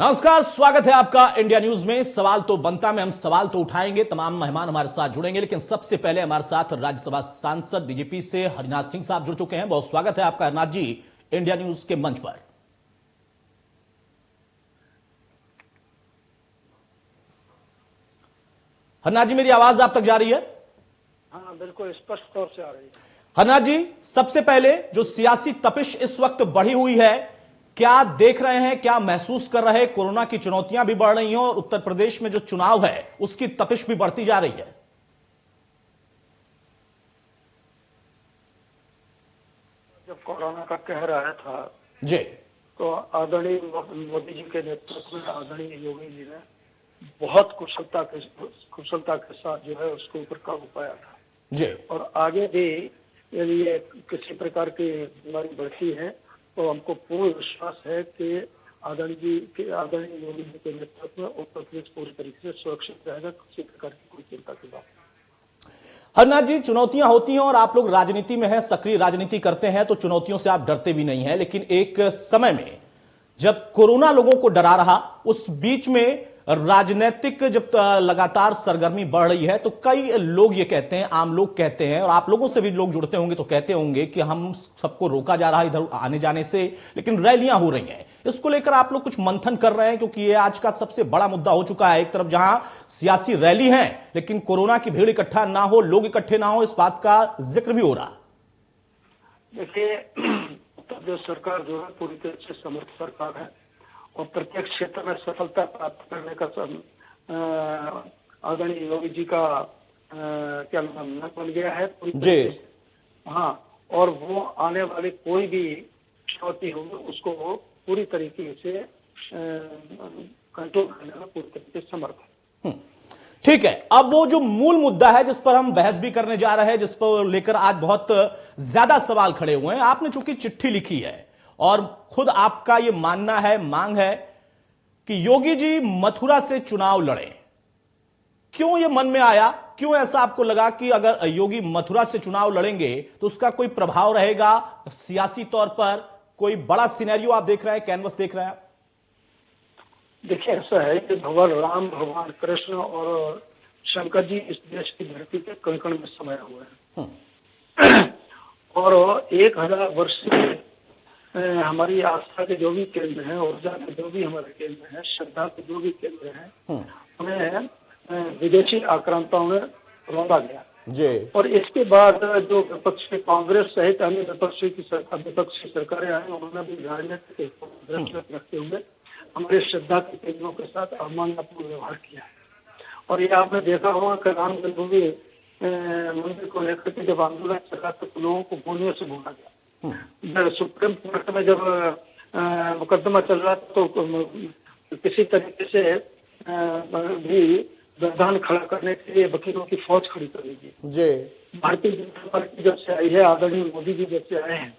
नमस्कार, स्वागत है आपका इंडिया न्यूज में। सवाल तो बनता में हम सवाल तो उठाएंगे, तमाम मेहमान हमारे साथ जुड़ेंगे, लेकिन सबसे पहले हमारे साथ राज्यसभा सांसद बीजेपी से हरिनाथ सिंह साहब जुड़ चुके हैं। बहुत स्वागत है आपका हरिनाथ जी इंडिया न्यूज के मंच पर। हरिनाथ जी, मेरी आवाज आप तक जा रही है? हाँ, बिल्कुल स्पष्ट तौर से आ रही है। हरिनाथ जी, सबसे पहले जो सियासी तपिश इस वक्त बढ़ी हुई है, क्या देख रहे हैं, क्या महसूस कर रहे हैं? कोरोना की चुनौतियां भी बढ़ रही हैं और उत्तर प्रदेश में जो चुनाव है उसकी तपिश भी बढ़ती जा रही है। जब कोरोना का कहर आया था जी, तो आदरणीय मोदी जी के नेतृत्व में आदरणीय योगी जी ने बहुत कुशलता के साथ जो है उसके ऊपर काबू पाया था जी। और आगे भी यदि ये किसी प्रकार की बीमारी बढ़ती है तो हमको पूर्ण विश्वास है कि आदरणीय योगी जी के नेतृत्व में उत्तर प्रदेश पूरी तरीके से सुरक्षित रहेगा। किसी प्रकार की कोई चिंता की बात नहीं। हरिनाथ जी, चुनौतियां होती हैं और आप लोग राजनीति में हैं, सक्रिय राजनीति करते हैं, तो चुनौतियों से आप डरते भी नहीं हैं, लेकिन एक समय में जब कोरोना लोगों को डरा रहा, उस बीच में राजनीतिक जब लगातार सरगर्मी बढ़ रही है, तो कई लोग ये कहते हैं, आम लोग कहते हैं, और आप लोगों से भी लोग जुड़ते होंगे तो कहते होंगे कि हम सबको रोका जा रहा है इधर आने जाने से, लेकिन रैलियां हो रही हैं। इसको लेकर आप लोग कुछ मंथन कर रहे हैं, क्योंकि ये आज का सबसे बड़ा मुद्दा हो चुका है। एक तरफ जहां सियासी रैली है, लेकिन कोरोना की भीड़ इकट्ठा ना हो, लोग इकट्ठे ना हो, इस बात का जिक्र भी हो रहा। देखिए, उत्तर प्रदेश सरकार जो है पूरी तरह से समर्थ सरकार है और प्रत्येक क्षेत्र में सफलता प्राप्त करने का आदरणीय योगी जी का क्या नाम बन गया है पूरी जी। हाँ, और वो आने वाली कोई भी चुनौती होगी उसको वो पूरी तरीके से कंट्रोल करने में पूरी तरीके से समर्थ है। ठीक है, अब वो जो मूल मुद्दा है जिस पर हम बहस भी करने जा रहे हैं, जिस पर लेकर आज बहुत ज्यादा सवाल खड़े हुए हैं, आपने चूंकि चिट्ठी लिखी है और खुद आपका ये मानना है, मांग है कि योगी जी मथुरा से चुनाव लड़े। क्यों ये मन में आया? क्यों ऐसा आपको लगा कि अगर योगी मथुरा से चुनाव लड़ेंगे तो उसका कोई प्रभाव रहेगा सियासी तौर पर? कोई बड़ा सिनेरियो आप देख रहे हैं, कैनवस देख रहे हैं आप? देखिए, ऐसा है कि भगवान राम, भगवान कृष्ण और शंकर जी इस देश की धरती पे कण-कण में समाये हुए हैं और 1000 वर्ष से हमारी आस्था के जो भी केंद्र हैं, ऊर्जा के जो भी हमारे केंद्र हैं, श्रद्धा के जो भी केंद्र हैं, उन्हें विदेशी आक्रांताओं ने रौंदा गया जी। और इसके बाद जो विपक्षी कांग्रेस सहित अन्य विपक्षी सरकारें आई, उन्होंने भी राजनीतिक दृष्टि रखते हुए हमारे श्रद्धा के केंद्रों के साथ अवमाननापूर्ण व्यवहार किया है। और ये आपने देखा होगा कि राम जन्मभूमि मंदिर को लेकर के जब आंदोलन चला तो लोगों को गोलियों से भूना गया। जब सुप्रीम कोर्ट में जब मुकदमा चल रहा तो किसी तरीके से भी व्यवधान खड़ा करने के लिए वकीलों की फौज खड़ी कर दी गई। भारतीय जनता पार्टी जब से आई है, आदरणीय मोदी जी जब से आए हैं,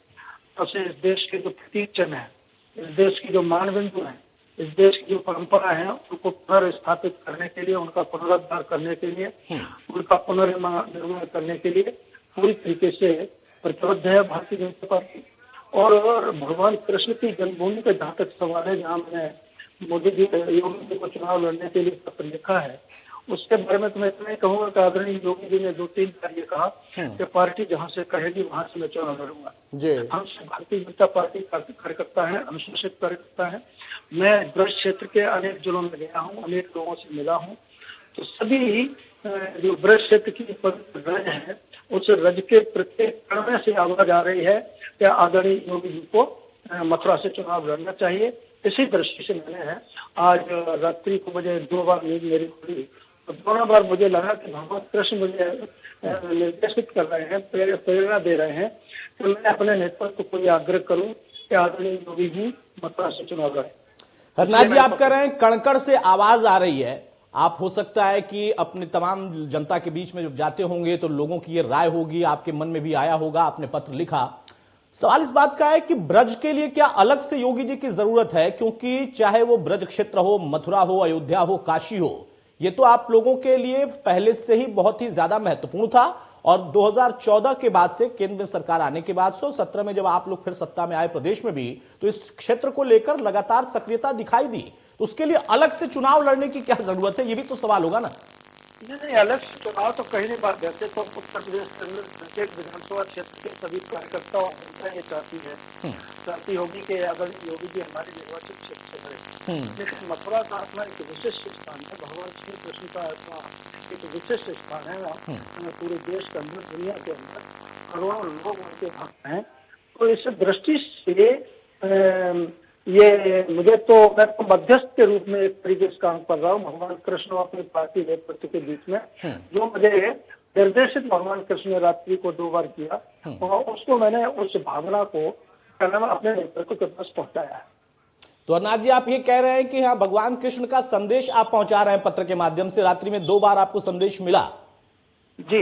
तब से इस देश के जो प्रतीक चिन्ह है, इस देश की जो मानबिंदु है, इस देश की जो परंपरा है, उनको पुनर्स्थापित करने के लिए, उनका पुनरुद्धार करने के लिए, उनका पुनर्निर्माण करने के लिए पूरी तरीके से प्रतिबद्ध है भारतीय जनता पार्टी। और भगवान कृष्ण की जन्मभूमि का जहाँ तक सवाल है, जहाँ मैंने मोदी जी योगी जी को चुनाव लड़ने के लिए पत्र लिखा है, उसके बारे में तो मैं इतना ही कहूंगा कि आदरणीय योगी जी ने 2-3 बार ये कहा कि पार्टी जहाँ से कहेगी वहां से मैं चुनाव लड़ूंगा। हम भारतीय जनता पार्टी का कार्यकर्ता है, अनुशासित कार्यकर्ता है। मैं ब्रज क्षेत्र के अनेक जिलों में गया हूँ, अनेक लोगों से मिला हूँ, तो सभी जो ब्रज क्षेत्र की पवित्र रज है, उस रज के प्रत्येक कण में से आवाज आ रही है कि आदरणीय योगी जी को मथुरा से चुनाव लड़ना चाहिए। इसी दृष्टि से मैंने आज रात्रि को मुझे 2 बार नींद मेरी खुली, तो दोनों बार मुझे लगा कि भगवान कृष्ण मुझे निर्देशित कर रहे हैं, प्रेरणा दे रहे हैं कि मैं अपने नेतृत्व को यह आग्रह करूं कि आदरणीय योगी जी मथुरा से चुनाव लड़े। हरिनाथ जी, आप कह रहे हैं कण-कण से आवाज आ रही है। आप हो सकता है कि अपने तमाम जनता के बीच में जब जाते होंगे तो लोगों की ये राय होगी, आपके मन में भी आया होगा, आपने पत्र लिखा। सवाल इस बात का है कि ब्रज के लिए क्या अलग से योगी जी की जरूरत है? क्योंकि चाहे वो ब्रज क्षेत्र हो, मथुरा हो, अयोध्या हो, काशी हो, ये तो आप लोगों के लिए पहले से ही बहुत ही ज्यादा महत्वपूर्ण था और 2014 के बाद से केंद्र में सरकार आने के बाद से 17 में जब आप लोग फिर सत्ता में आए प्रदेश में भी, तो इस क्षेत्र को लेकर लगातार सक्रियता दिखाई दी। तो उसके लिए अलग से चुनाव लड़ने की क्या जरूरत है, ये भी तो सवाल होगा ना। नहीं, अलग से चुनाव तो कहीं नहीं बात। वैसे तो उत्तर प्रदेश के अंदर प्रत्येक विधानसभा क्षेत्र के सभी कार्यकर्ता और जनता ये चाहती होगी कि अगर योगी जी हमारे निर्वाचित क्षेत्र से बने। लेकिन मथुरा का अपना एक विशिष्ट स्थान है, भगवान श्री कृष्ण का ऐसा एक विशिष्ट स्थान है पूरे देश के अंदर, दुनिया के अंदर करोड़ों लोग उनके भक्त हैं। तो इस दृष्टि से ये मैं तो मध्यस्थ के रूप में एक तरीके से काम कर रहा हूँ भगवान कृष्ण और अपनी पार्टी नेतृत्व के बीच में। जो मुझे निर्देशित भगवान कृष्ण ने रात्रि को 2 बार किया और उसको मैंने उस भावना को अपने नेतृत्व के पास पहुंचाया है। तो अरनाथ जी, आप ये कह रहे हैं कि हाँ, भगवान कृष्ण का संदेश आप पहुंचा रहे हैं पत्र के माध्यम से। रात्रि में 2 बार आपको संदेश मिला जी।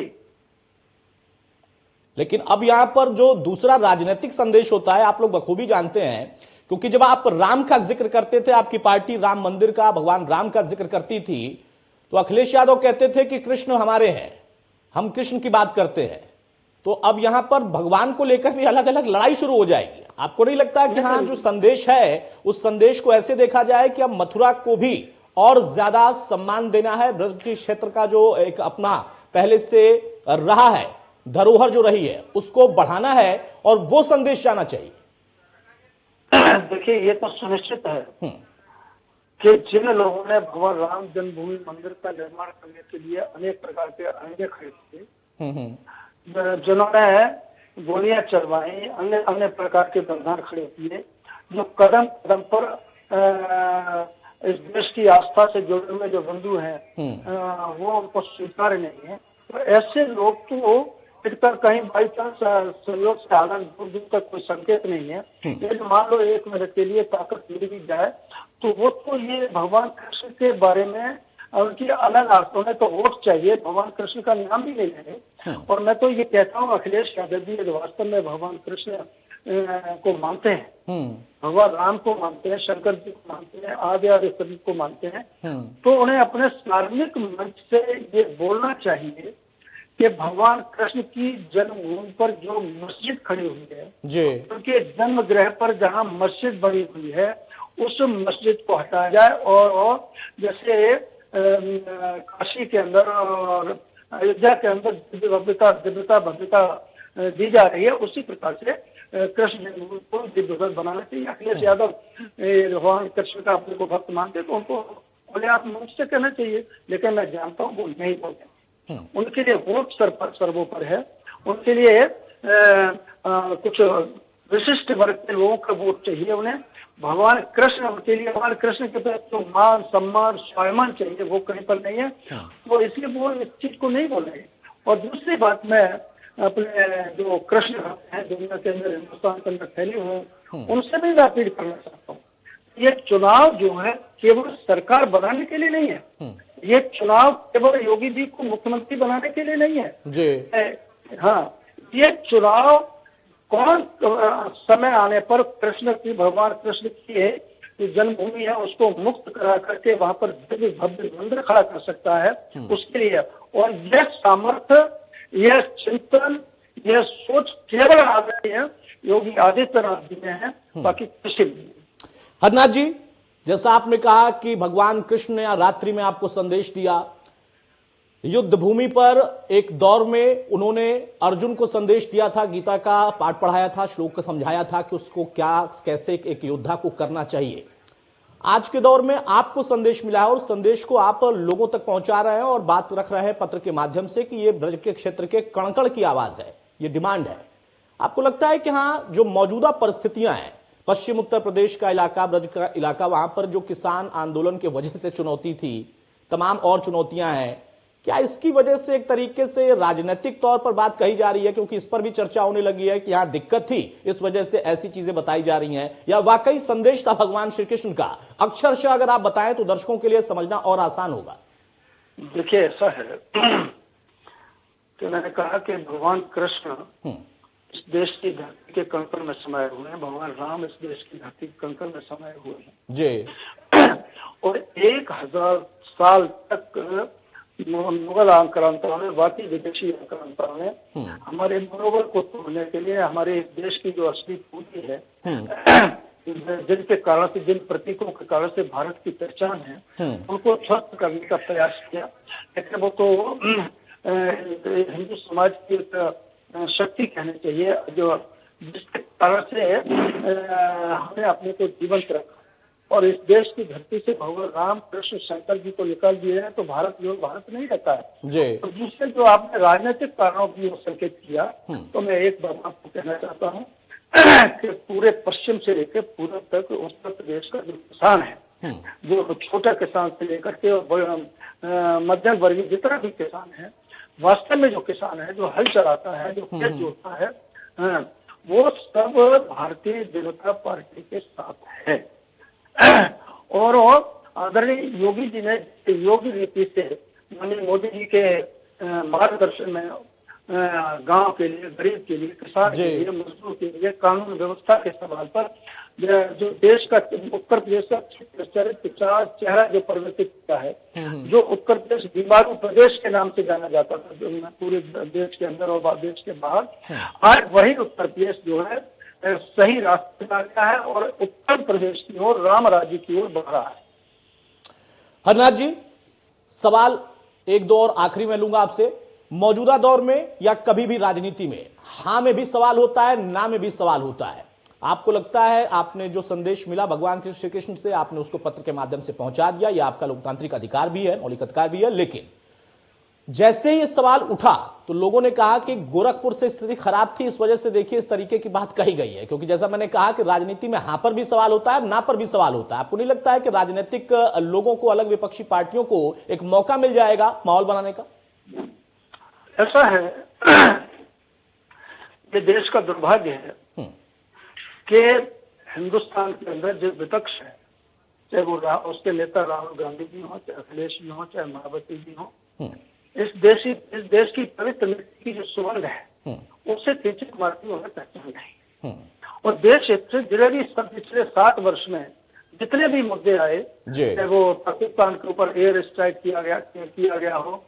लेकिन अब यहां पर जो दूसरा राजनीतिक संदेश होता है, आप लोग बखूबी जानते हैं, क्योंकि जब आप राम का जिक्र करते थे, आपकी पार्टी राम मंदिर का, भगवान राम का जिक्र करती थी, तो अखिलेश यादव कहते थे कि कृष्ण हमारे हैं, हम कृष्ण की बात करते हैं। तो अब यहां पर भगवान को लेकर भी अलग अलग लड़ाई शुरू हो जाएगी। आपको नहीं लगता कि हाँ, जो संदेश है उस संदेश को ऐसे देखा जाए कि अब मथुरा को भी और ज्यादा सम्मान देना है, ब्रज क्षेत्र का जो एक अपना पहले से रहा है, धरोहर जो रही है, उसको बढ़ाना है और वो संदेश जाना चाहिए। देखिए, ये तो सुनिश्चित है कि जिन लोगों ने भगवान राम जन्मभूमि मंदिर का निर्माण करने के लिए अनेक प्रकार के अहंगे खड़े किए, जिन्होंने गोलियां चलवाई, अन्य प्रकार के बलिदान खड़े किए, जो कदम कदम पर इस देश की आस्था से जुड़े हुए जो बंधु हैं वो उनको स्वीकार नहीं है। तो ऐसे लोग तो फिर कहीं बाई चांस सहयोग से हालांकि दूर दूर तक कोई संकेत नहीं है, लेकिन मान लो 1 मिनट के लिए ताकत मिल भी जाए तो वो तो ये भगवान कृष्ण के बारे में उनकी अलग आर्थों में तो वोट चाहिए, भगवान कृष्ण का नाम भी ले लेंगे। और मैं तो ये कहता हूँ अखिलेश यादव जी वास्तव में भगवान कृष्ण को मानते हैं, भगवान राम को मानते हैं, शंकर जी को मानते हैं, आदि सभी को मानते हैं, तो उन्हें अपने सार्वजनिक मंच से ये बोलना चाहिए कि भगवान कृष्ण की जन्मभूमि पर जो मस्जिद खड़ी हुई है, उनके जन्म गृह पर जहाँ मस्जिद बनी हुई है, उस मस्जिद को हटाया जाए और जैसे काशी के अंदर और अयोध्या के अंदर दिव्यता दी जा रही है, उसी प्रकार से कृष्ण जन्मभूमि को दिव्य बनाना चाहिए। अखिलेश यादव भगवान कृष्ण का अपने को भक्त मानते तो उनको बोले आप मुझ से कहना चाहिए, लेकिन मैं जानता हूँ वो नहीं बोलते। उनके लिए वोट सर्वोपरि है, उनके लिए कुछ विशिष्ट वर्ग के लोगों का वोट चाहिए उन्हें। भगवान कृष्ण उनके लिए, भगवान कृष्ण के प्रति तो मान सम्मान स्वाभिमान चाहिए, वो कहीं पर नहीं है, तो इसलिए वो इस चीज को नहीं बोलेंगे। और दूसरी बात, मैं अपने जो कृष्ण भक्त हैं दुनिया के अंदर, हिंदुस्तान के अंदर फैले हुए हैं, उनसे भी मैं अपील करना चाहता हूँ, ये चुनाव जो है केवल सरकार बनाने के लिए नहीं है, ये चुनाव केवल योगी जी को मुख्यमंत्री बनाने के लिए नहीं है जी। हाँ, ये चुनाव कौन समय आने पर कृष्ण की, भगवान कृष्ण की जन्मभूमि है उसको मुक्त करा करके वहां पर दिव्य भव्य मंदिर खड़ा कर सकता है, उसके लिए। और यह सामर्थ्य, यह चिंतन, यह सोच केवल आ गई है योगी आदित्यनाथ जी में है, बाकी किसी नहीं। हरनाथ जी, जैसा आपने कहा कि भगवान कृष्ण ने रात्रि में आपको संदेश दिया, युद्ध भूमि पर एक दौर में उन्होंने अर्जुन को संदेश दिया था, गीता का पाठ पढ़ाया था, श्लोक समझाया था कि उसको क्या कैसे एक योद्धा को करना चाहिए। आज के दौर में आपको संदेश मिला है और संदेश को आप लोगों तक पहुंचा रहे हैं और बात रख रहे हैं पत्र के माध्यम से कि ये ब्रज के क्षेत्र के कणकण की आवाज है, ये डिमांड है। आपको लगता है कि हाँ, जो मौजूदा परिस्थितियां हैं, पश्चिम उत्तर प्रदेश का इलाका, ब्रज का इलाका, वहां पर जो किसान आंदोलन की वजह से चुनौती थी, तमाम और चुनौतियां हैं, क्या इसकी वजह से एक तरीके से राजनीतिक तौर पर बात कही जा रही है, क्योंकि इस पर भी चर्चा होने लगी है कि यहां दिक्कत थी इस वजह से ऐसी चीजें बताई जा रही हैं, या वाकई संदेश था भगवान श्री कृष्ण का? अक्षरशः अगर आप बताएं तो दर्शकों के लिए समझना और आसान होगा। देखिए, ऐसा है कि मैंने कहा कि भगवान कृष्ण इस देश की धरती के कंकड़ में समाये हुए हैं, भगवान राम इस देश की धरती के कंकड़ में समाये हुए हैं जी। और 1000 साल तक मुगल आक्रांताओं ने, बाकी विदेशी आक्रांताओं ने हमारे मनोबल को तोड़ने के लिए हमारे देश की जो असली पूंजी है, जिनके कारण से, जिन प्रतीकों के कारण से भारत की पहचान है, उनको ध्वस्त करने का प्रयास किया। लेकिन वो तो हिंदू समाज की एक शक्ति कहनी चाहिए, जो जिसके कारण से हमने अपने को जीवंत रखा और इस देश की धरती से भगवान राम कृष्ण शंकर जी को निकाल दिए हैं तो भारत जो भारत नहीं रहता है जी। तो दूसरे जो आपने राजनीतिक कारणों की संकेत किया, तो मैं एक बात आपको कहना चाहता हूँ कि पूरे पश्चिम से लेकर पूर्व तक उत्तर प्रदेश का जो किसान है, जो छोटा किसान से लेकर के मध्यम वर्गीय जितना भी किसान है, वास्तव में जो किसान है, जो हल चलाता है, जो खेत जोतता है, वो सब भारतीय जनता पार्टी के साथ है। और आदरणीय योगी जी ने योगी नीति से, माननीय मोदी जी के मार्गदर्शन में गांव के लिए, गरीब के लिए, किसान के लिए, मजदूर के लिए, कानून व्यवस्था के सवाल पर जो देश का, उत्तर प्रदेश का चेहरा जो परिवर्तित किया है, जो उत्तर प्रदेश बीमारू प्रदेश के नाम से जाना जाता था पूरे देश के अंदर और देश के बाहर, आज वही उत्तर प्रदेश जो है सही रास्ते पर गया है और उत्तर प्रदेश की ओर, राम राज्य की ओर बढ़ रहा है। हरनाथ जी, सवाल एक दो और आखिरी में लूंगा आपसे। मौजूदा दौर में या कभी भी राजनीति में हां में भी सवाल होता है, ना में भी सवाल होता है। आपको लगता है आपने जो संदेश मिला भगवान श्री कृष्ण से, आपने उसको पत्र के माध्यम से पहुंचा दिया, यह आपका लोकतांत्रिक अधिकार भी है, मौलिक अधिकार भी है, लेकिन जैसे ये सवाल उठा तो लोगों ने कहा कि गोरखपुर से स्थिति खराब थी, इस वजह से देखिए इस तरीके की बात कही गई है। क्योंकि जैसा मैंने कहा कि राजनीति में हां पर भी सवाल होता है, ना पर भी सवाल होता है। आपको नहीं लगता है कि राजनीतिक लोगों को, अलग विपक्षी पार्टियों को एक मौका मिल जाएगा माहौल बनाने का? ऐसा है, ये देश का दुर्भाग्य है कि हिंदुस्तान के अंदर जो विपक्ष है, चाहे वो उसके नेता राहुल गांधी जी हो, चाहे अखिलेश जी हो, चाहे मायावती जी हो, इस देश की पवित्र मिट्टी की जो सुगंध है, उससे तीसरी मारती उन्हें पहचान नहीं। और देश से जुड़े भी पिछले 7 वर्ष में जितने भी मुद्दे आए, चाहे वो पाकिस्तान के ऊपर एयर स्ट्राइक किया गया हो,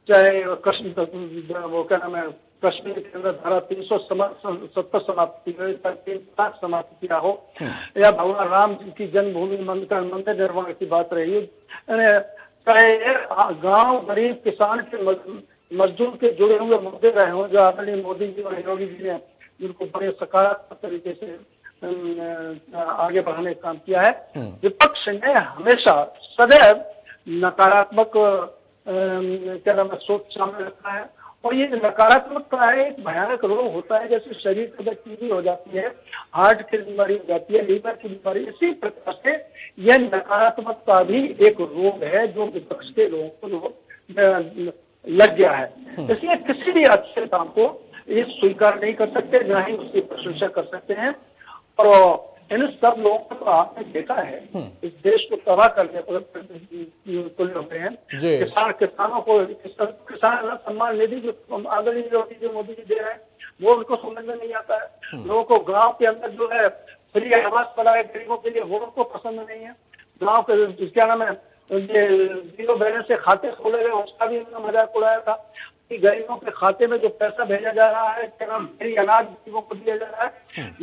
चाहे कश्मीर, वो क्या नाम है, कश्मीर के अंदर धारा 370 समाप्त की गई, 3 समाप्त किया हो, या भगवान राम की जन्मभूमि मंदिर निर्माण की बात रही, चाहे गांव गरीब किसान के मजदूर के जुड़े हुए मुद्दे रहे हों, जो आदरणीय मोदी जी और योगी जी ने जिनको बड़े सकारात्मक तरीके से आगे बढ़ाने का काम किया है। विपक्ष ने हमेशा सदैव नकारात्मक क्या नाम है, सोच सामने रखा है। और ये नकारात्मकता है, एक भयानक रोग होता है, जैसे शरीर के अंदर टीबी हो जाती है, हार्ट की बीमारी हो जाती है, लीवर की बीमारी, इसी प्रकार से यह नकारात्मकता भी एक रोग है जो विपक्ष के लोगों को लग गया है। इसलिए किसी भी अच्छे काम को ये स्वीकार नहीं कर सकते, न ही उसकी प्रशंसा कर सकते हैं। और इन सब लोगों को तो आपने देखा है, इस देश को तबाह करने पर तुले हुए हैं। किसानों को किसान सम्मान निधि जो आदरणीय जो मोदी जी दे रहे हैं, वो उनको समझ में नहीं आता है। लोगों को गांव के अंदर जो है फ्री आवास पड़ा है गरीबों के लिए, वो उनको पसंद नहीं है। गाँव के क्या नाम है, ये 0 बैलेंस से खाते खोले गए, उसका भी उन्होंने मजाक उड़ाया था कि गरीबों के खाते में जो पैसा भेजा जा रहा है, क्या नाम, फ्री अनाज गरीबों को दिया जा रहा है,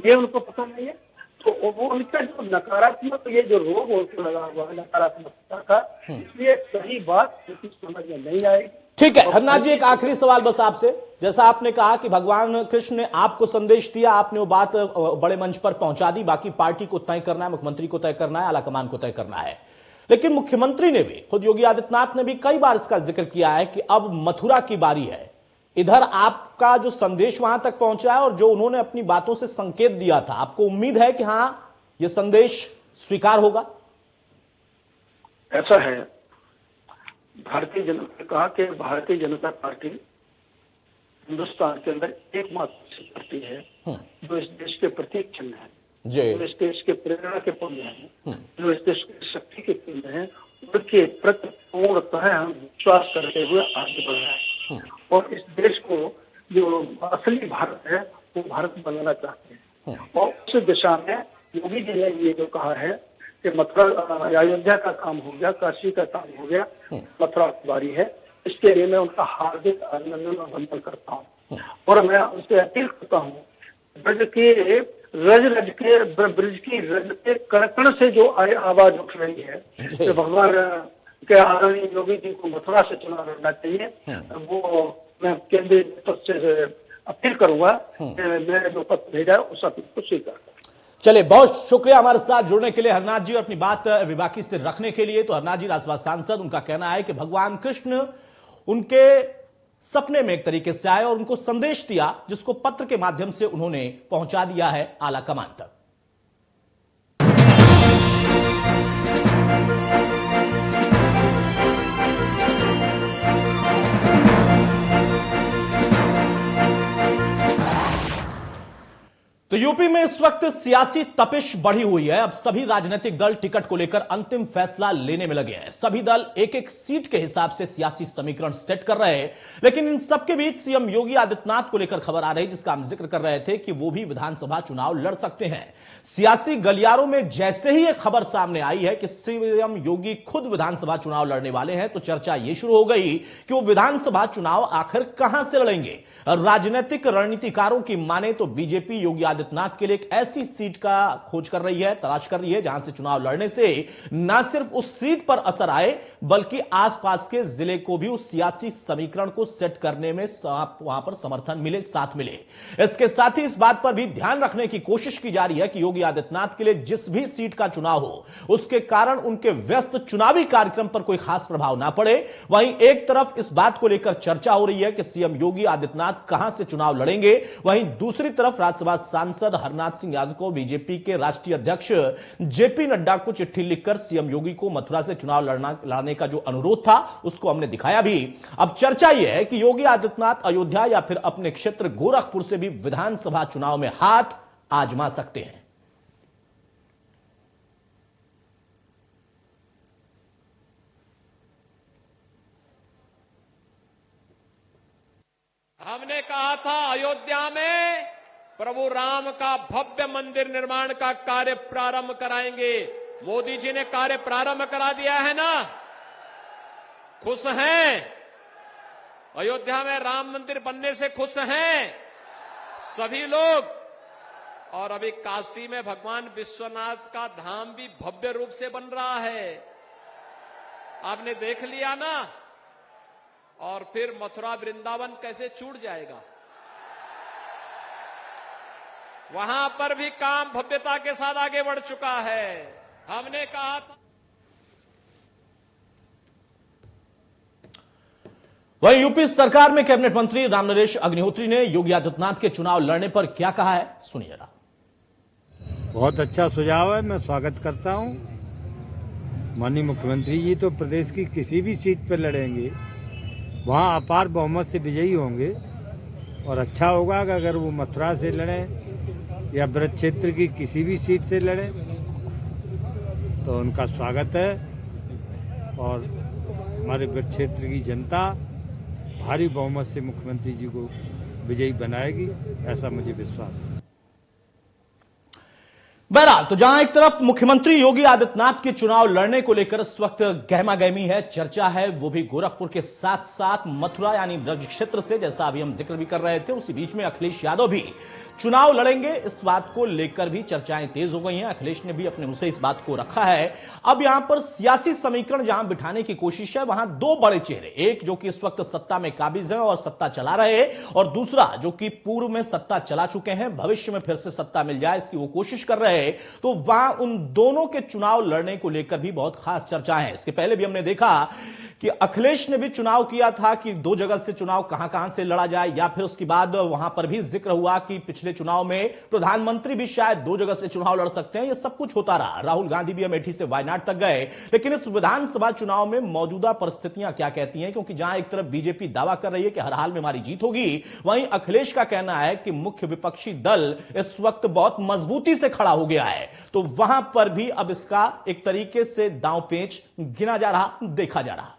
ये उनको पसंद नहीं है। तो वो उनका जो नकारात्मक, ये जो रोग उनको लगा हुआ है नकारात्मकता का, इसलिए सही बात समझ में नहीं आएगी। ठीक है हरनाथ जी, एक आखिरी सवाल बस आपसे। जैसा आपने कहा कि भगवान कृष्ण ने आपको संदेश दिया, आपने वो बात बड़े मंच पर पहुंचा दी, बाकी पार्टी को तय करना है, मुख्यमंत्री को तय करना है, आलाकमान को तय करना है। लेकिन मुख्यमंत्री ने भी, खुद योगी आदित्यनाथ ने भी कई बार इसका जिक्र किया है कि अब मथुरा की बारी है। इधर आपका जो संदेश वहां तक पहुंचा है और जो उन्होंने अपनी बातों से संकेत दिया था, आपको उम्मीद है कि हां यह संदेश स्वीकार होगा? ऐसा है, भारतीय जनता कहा कि भारतीय जनता पार्टी हिंदुस्तान के अंदर एकमात्र पार्टी है जो इस देश के प्रतीक चिन्ह है, जो इस देश के प्रेरणा के पुण्य है, जो इस देश की शक्ति के पुण्य है, उनके प्रति पूर्णतः हम विश्वास करते हुए आगे बढ़ रहे हैं। और इस देश को जो असली भारत है वो भारत बनाना चाहते हैं। और उस दिशा में योगी जी ने ये जो कहा है कि मथुरा, अयोध्या का काम हो गया, काशी का काम हो गया, मथुरा की बारी है, इसके लिए मैं उनका हार्दिक अभिनंदन और वंदन करता हूँ। और मैं उनसे अपील करता हूँ, ब्रज की रज के कण से जो आवाज उठ रही है कि भगवान के आदरणीय योगी जी को मथुरा से चुनाव लड़ना चाहिए, वो मैं केंद्रीय नेतृत्व से अपील करूंगा कि मैंने जो पत्र भेजा है उस अपील को स्वीकार करें। चलिए, बहुत शुक्रिया हमारे साथ जुड़ने के लिए हरनाथ जी और अपनी बात विबाकी से रखने के लिए। तो हरनाथ जी राज्यसभा सांसद, उनका कहना है कि भगवान कृष्ण उनके सपने में एक तरीके से आए और उनको संदेश दिया, जिसको पत्र के माध्यम से उन्होंने पहुंचा दिया है आला कमान तक। तो यूपी में इस वक्त सियासी तपिश बढ़ी हुई है। अब सभी राजनीतिक दल टिकट को लेकर अंतिम फैसला लेने में लगे हैं। सभी दल एक एक सीट के हिसाब से सियासी समीकरण सेट कर रहे हैं। लेकिन इन सबके बीच सीएम योगी आदित्यनाथ को लेकर खबर आ रही, जिसका हम जिक्र कर रहे थे कि वो भी विधानसभा चुनाव लड़ सकते हैं। सियासी गलियारों में जैसे ही यह खबर सामने आई है कि सीएम योगी खुद विधानसभा चुनाव लड़ने वाले हैं, तो चर्चा यह शुरू हो गई कि वो विधानसभा चुनाव आखिर कहां से लड़ेंगे। राजनीतिक रणनीतिकारों की माने तो बीजेपी योगी आदित्यनाथ के लिए एक ऐसी सीट का खोज कर रही है, तलाश कर रही है, जहां से चुनाव लड़ने से न सिर्फ उस सीट पर असर आए, बल्कि आसपास के जिले को भी उस सियासी समीकरण को सेट करने में वहां पर समर्थन मिले, साथ मिले। इसके साथ ही इस बात पर भी ध्यान रखने की कोशिश की जा रही है कि योगी आदित्यनाथ के लिए जिस भी सीट का चुनाव हो, उसके कारण उनके व्यस्त चुनावी कार्यक्रम पर कोई खास प्रभाव ना पड़े। वहीं एक तरफ इस बात को लेकर चर्चा हो रही है कि सीएम योगी आदित्यनाथ कहां से चुनाव लड़ेंगे, वहीं दूसरी तरफ राज्यसभा सांसद हरनाथ सिंह यादव को बीजेपी के राष्ट्रीय अध्यक्ष जेपी नड्डा को चिट्ठी लिखकर सीएम योगी को मथुरा से चुनाव लड़ने का जो अनुरोध था, उसको हमने दिखाया भी। अब चर्चा यह है कि योगी आदित्यनाथ अयोध्या या फिर अपने क्षेत्र गोरखपुर से भी विधानसभा चुनाव में हाथ आजमा सकते हैं। हमने कहा था अयोध्या में प्रभु राम का भव्य मंदिर निर्माण का कार्य प्रारंभ कराएंगे। मोदी जी ने कार्य प्रारंभ करा दिया है ना, खुश हैं? अयोध्या में राम मंदिर बनने से खुश हैं सभी लोग। और अभी काशी में भगवान विश्वनाथ का धाम भी भव्य रूप से बन रहा है, आपने देख लिया ना। और फिर मथुरा वृंदावन कैसे छूट जाएगा, वहां पर भी काम भव्यता के साथ आगे बढ़ चुका है। हमने कहा था। वहीं यूपी सरकार में कैबिनेट मंत्री रामनरेश अग्निहोत्री ने योगी आदित्यनाथ के चुनाव लड़ने पर क्या कहा है, सुनिएगा। बहुत अच्छा सुझाव है, मैं स्वागत करता हूं। माननीय मुख्यमंत्री जी तो प्रदेश की किसी भी सीट पर लड़ेंगे, वहां अपार बहुमत से विजयी होंगे। और अच्छा होगा कि अगर वो मथुरा से लड़ें या ब्रज क्षेत्र की किसी भी सीट से लड़ें, तो उनका स्वागत है। और हमारे ब्रज क्षेत्र की जनता भारी बहुमत से मुख्यमंत्री जी को विजयी बनाएगी, ऐसा मुझे विश्वास है। बहरहाल, तो जहां एक तरफ मुख्यमंत्री योगी आदित्यनाथ के चुनाव लड़ने को लेकर इस वक्त गहमा गहमी है, चर्चा है, वो भी गोरखपुर के साथ साथ मथुरा यानी ब्रज क्षेत्र से, जैसा अभी हम जिक्र भी कर रहे थे। उसी बीच में अखिलेश यादव भी चुनाव लड़ेंगे, इस बात को लेकर भी चर्चाएं तेज हो गई हैं। अखिलेश ने भी अपने मुंह से इस बात को रखा है। अब यहां पर सियासी समीकरण जहां बिठाने की कोशिश है, वहां दो बड़े चेहरे, एक जो कि इस वक्त सत्ता में काबिज है और सत्ता चला रहे हैं, और दूसरा जो कि पूर्व में सत्ता चला चुके हैं, भविष्य में फिर से सत्ता मिल जाए इसकी वो कोशिश कर रहे हैं। तो वहां उन दोनों के चुनाव लड़ने को लेकर भी बहुत खास चर्चा है। इसके पहले भी हमने देखा कि अखिलेश ने भी चुनाव किया था कि दो जगह से चुनाव कहां से लड़ा जाए, या फिर उसके बाद वहां पर भी जिक्र हुआ कि पिछले चुनाव में प्रधानमंत्री भी शायद दो जगह से चुनाव लड़ सकते हैं। यह सब कुछ होता रहा। राहुल गांधी भी अमेठी से वायनाड तक गए। लेकिन इस विधानसभा चुनाव में मौजूदा परिस्थितियां क्या कहती हैं, क्योंकि जहां एक तरफ बीजेपी दावा कर रही है कि हर हाल में हमारी जीत होगी, वहीं अखिलेश का कहना है कि मुख्य विपक्षी दल इस वक्त बहुत मजबूती से खड़ा हो गया है। तो वहां पर भी अब इसका एक तरीके से दांव पेंच गिना जा रहा, देखा जा रहा।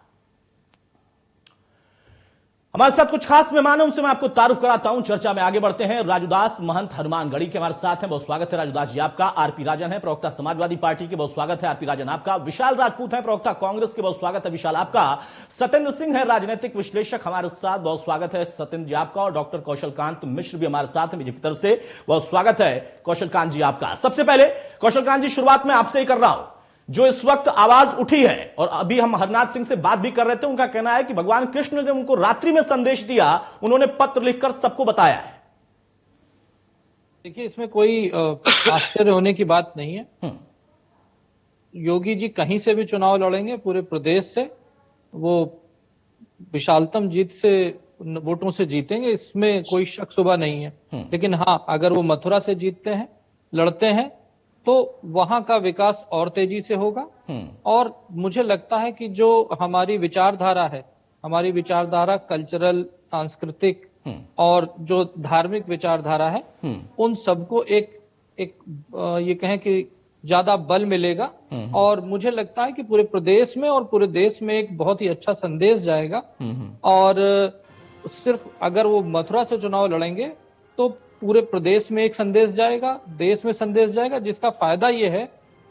हमारे साथ कुछ खास मेहमान हैं, उनसे मैं आपको तारुफ कराता हूं। चर्चा में आगे बढ़ते हैं। राजूदास महंत हनुमानगढ़ी के हमारे साथ हैं, बहुत स्वागत है राजूदास जी आपका। आरपी राजन है, प्रवक्ता समाजवादी पार्टी के, बहुत स्वागत है आरपी राजन आपका। विशाल राजपूत है, प्रवक्ता कांग्रेस के, बहुत स्वागत है विशाल आपका। सत्येंद्र सिंह है, राजनीतिक विश्लेषक, हमारे साथ, बहुत स्वागत है सत्येंद्र जी आपका। और डॉक्टर कौशलकांत मिश्र भी हमारे साथ हैं बीजेपी की तरफ से, बहुत स्वागत है कौशलकांत जी आपका। सबसे पहले कौशलकांत जी, शुरुआत में आपसे ही कर रहा हूं। जो इस वक्त आवाज उठी है, और अभी हम हरनाथ सिंह से बात भी कर रहे थे, उनका कहना है कि भगवान कृष्ण ने उनको रात्रि में संदेश दिया, उन्होंने पत्र लिखकर सबको बताया है। देखिए, इसमें कोई आश्चर्य होने की बात नहीं है। योगी जी कहीं से भी चुनाव लड़ेंगे, पूरे प्रदेश से वो विशालतम जीत से वोटों से जीतेंगे, इसमें कोई शक शुबा नहीं है। लेकिन हाँ, अगर वो मथुरा से जीतते हैं, लड़ते हैं, तो वहां का विकास और तेजी से होगा। और मुझे लगता है कि जो हमारी विचारधारा है, हमारी विचारधारा कल्चरल, सांस्कृतिक और जो धार्मिक विचारधारा है, उन सबको एक ये कहें कि ज्यादा बल मिलेगा। और मुझे लगता है कि पूरे प्रदेश में और पूरे देश में एक बहुत ही अच्छा संदेश जाएगा। और सिर्फ अगर वो मथुरा से चुनाव लड़ेंगे तो पूरे प्रदेश में एक संदेश जाएगा, देश में संदेश जाएगा, जिसका फायदा यह है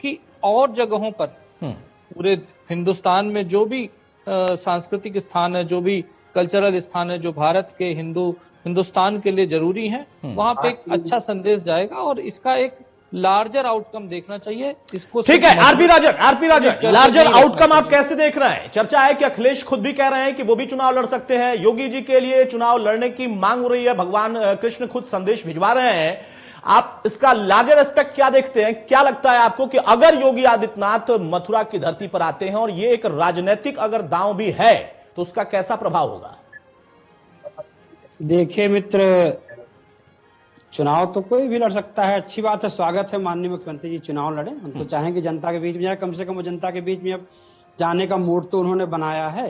कि और जगहों पर, पूरे हिंदुस्तान में जो भी सांस्कृतिक स्थान है, जो भी कल्चरल स्थान है, जो भारत के हिंदुस्तान के लिए जरूरी है, वहां पे एक अच्छा संदेश जाएगा। और इसका एक लार्जर आउटकम देखना चाहिए इसको। ठीक है, आरपी राजन, लार्जर आउटकम आप कैसे देख रहे हैं? चर्चा है कि अखिलेश खुद भी कह रहे हैं कि वो भी चुनाव लड़ सकते हैं, योगी जी के लिए चुनाव लड़ने की मांग हो रही है, भगवान कृष्ण खुद संदेश भिजवा रहे हैं। आप इसका लार्जर एस्पेक्ट क्या देखते हैं? क्या लगता है आपको कि अगर योगी आदित्यनाथ मथुरा की धरती पर आते हैं और ये एक राजनीतिक अगर दांव भी है, तो उसका कैसा प्रभाव होगा? देखिए मित्र, चुनाव तो कोई भी लड़ सकता है, अच्छी बात है, स्वागत है माननीय मुख्यमंत्री जी चुनाव लड़े। हम तो चाहेंगे जनता के बीच में जाए, कम से कम जनता के बीच में अब जाने का मूड तो उन्होंने बनाया है।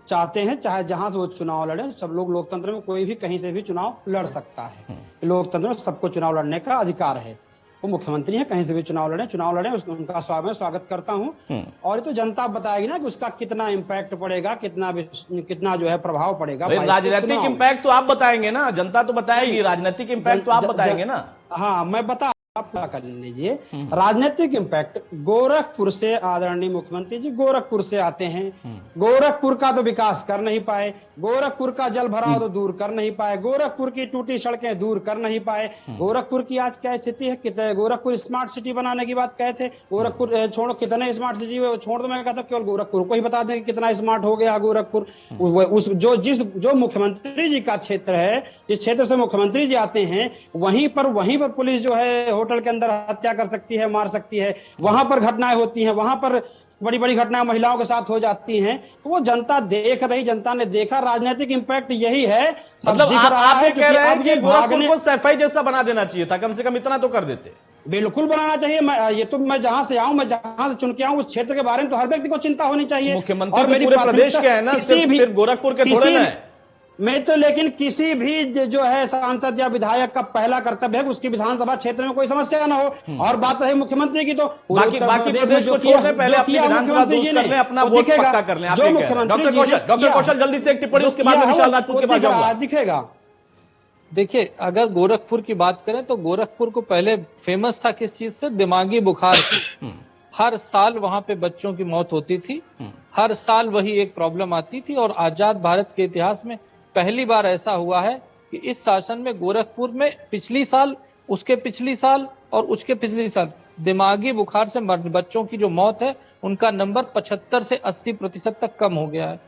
चाहते हैं चाहे जहां से वो चुनाव लड़े, सब लोग, लोकतंत्र में कोई भी कहीं से भी चुनाव लड़ सकता है। लोकतंत्र में सबको चुनाव लड़ने का अधिकार है। वो मुख्यमंत्री है, कहीं से भी चुनाव लड़े, उनका स्वागत करता हूं। और ये तो जनता बताएगी ना कि उसका कितना इम्पैक्ट पड़ेगा, कितना जो है प्रभाव पड़ेगा। राजनीतिक इम्पैक्ट तो आप बताएंगे ना, जनता तो बताएगी, राजनीतिक इम्पैक्ट तो आप बताएंगे ना। हाँ, मैं बता, आप क्या कर लीजिए। राजनीतिक इम्पैक्ट, गोरखपुर से आदरणीय मुख्यमंत्री जी गोरखपुर से आते हैं, गोरखपुर का तो विकास कर नहीं पाए, गोरखपुर का जल भराव तो दूर कर नहीं पाए, गोरखपुर की टूटी सड़कें दूर कर नहीं पाए। गोरखपुर की आज क्या स्थिति है? कितने गोरखपुर स्मार्ट सिटी बनाने की बात कहे थे, गोरखपुर छोड़ो, कितने स्मार्ट सिटी छोड़ दो, मैं कहता केवल गोरखपुर को ही बता दें कि कितना स्मार्ट हो गया गोरखपुर। उस जो मुख्यमंत्री जी का क्षेत्र है, जिस क्षेत्र से मुख्यमंत्री जी आते हैं, वहीं पर पुलिस जो है होटल के अंदर हत्या कर सकती है, मार सकती है, वहां पर घटनाएं होती हैं, वहां पर बड़ी बड़ी घटनाएं महिलाओं के साथ हो जाती हैं। तो वो जनता देख रही, जनता ने देखा। राजनीतिक इम्पैक्ट यही है। मतलब आप ये कह रहे हैं कि गोरखपुर को सैफई जैसा बना देना चाहिए था, कम से कम इतना तो कर देते। बिल्कुल बनाना चाहिए। मैं जहां से आऊं, मैं जहां से चुन के आऊं, उस क्षेत्र के बारे में तो हर व्यक्ति को चिंता होनी चाहिए। मुख्यमंत्री पूरे प्रदेश के है ना, सिर्फ गोरखपुर के थोड़े ना है। मैं तो, लेकिन किसी भी जो है सांसद या विधायक का पहला कर्तव्य है उसकी विधानसभा क्षेत्र में कोई समस्या ना हो। और बात रही मुख्यमंत्री की, तो बाकी प्रदेश को छोड़ दें, पहले अपनी विधानसभा दोस्त कर लें, अपना वोट पक्का कर लें। डॉक्टर कौशल जल्दी से एक टिप्पणी, उसके बाद विशाल राजपूत के पास जाऊंगा। दिखेगा। देखिए, अगर गोरखपुर की बात करें तो गोरखपुर को पहले फेमस था किस चीज से? दिमागी बुखार से। हर साल वहां पे बच्चों की मौत होती थी, हर साल वही एक प्रॉब्लम आती थी। और आजाद भारत के इतिहास में पहली बार ऐसा हुआ है कि इस शासन में गोरखपुर में पिछली साल, उसके पिछली साल और उसके पिछली साल दिमागी बुखार से बच्चों की जो मौत है, उनका नंबर 75 से 80% तक कम हो गया है।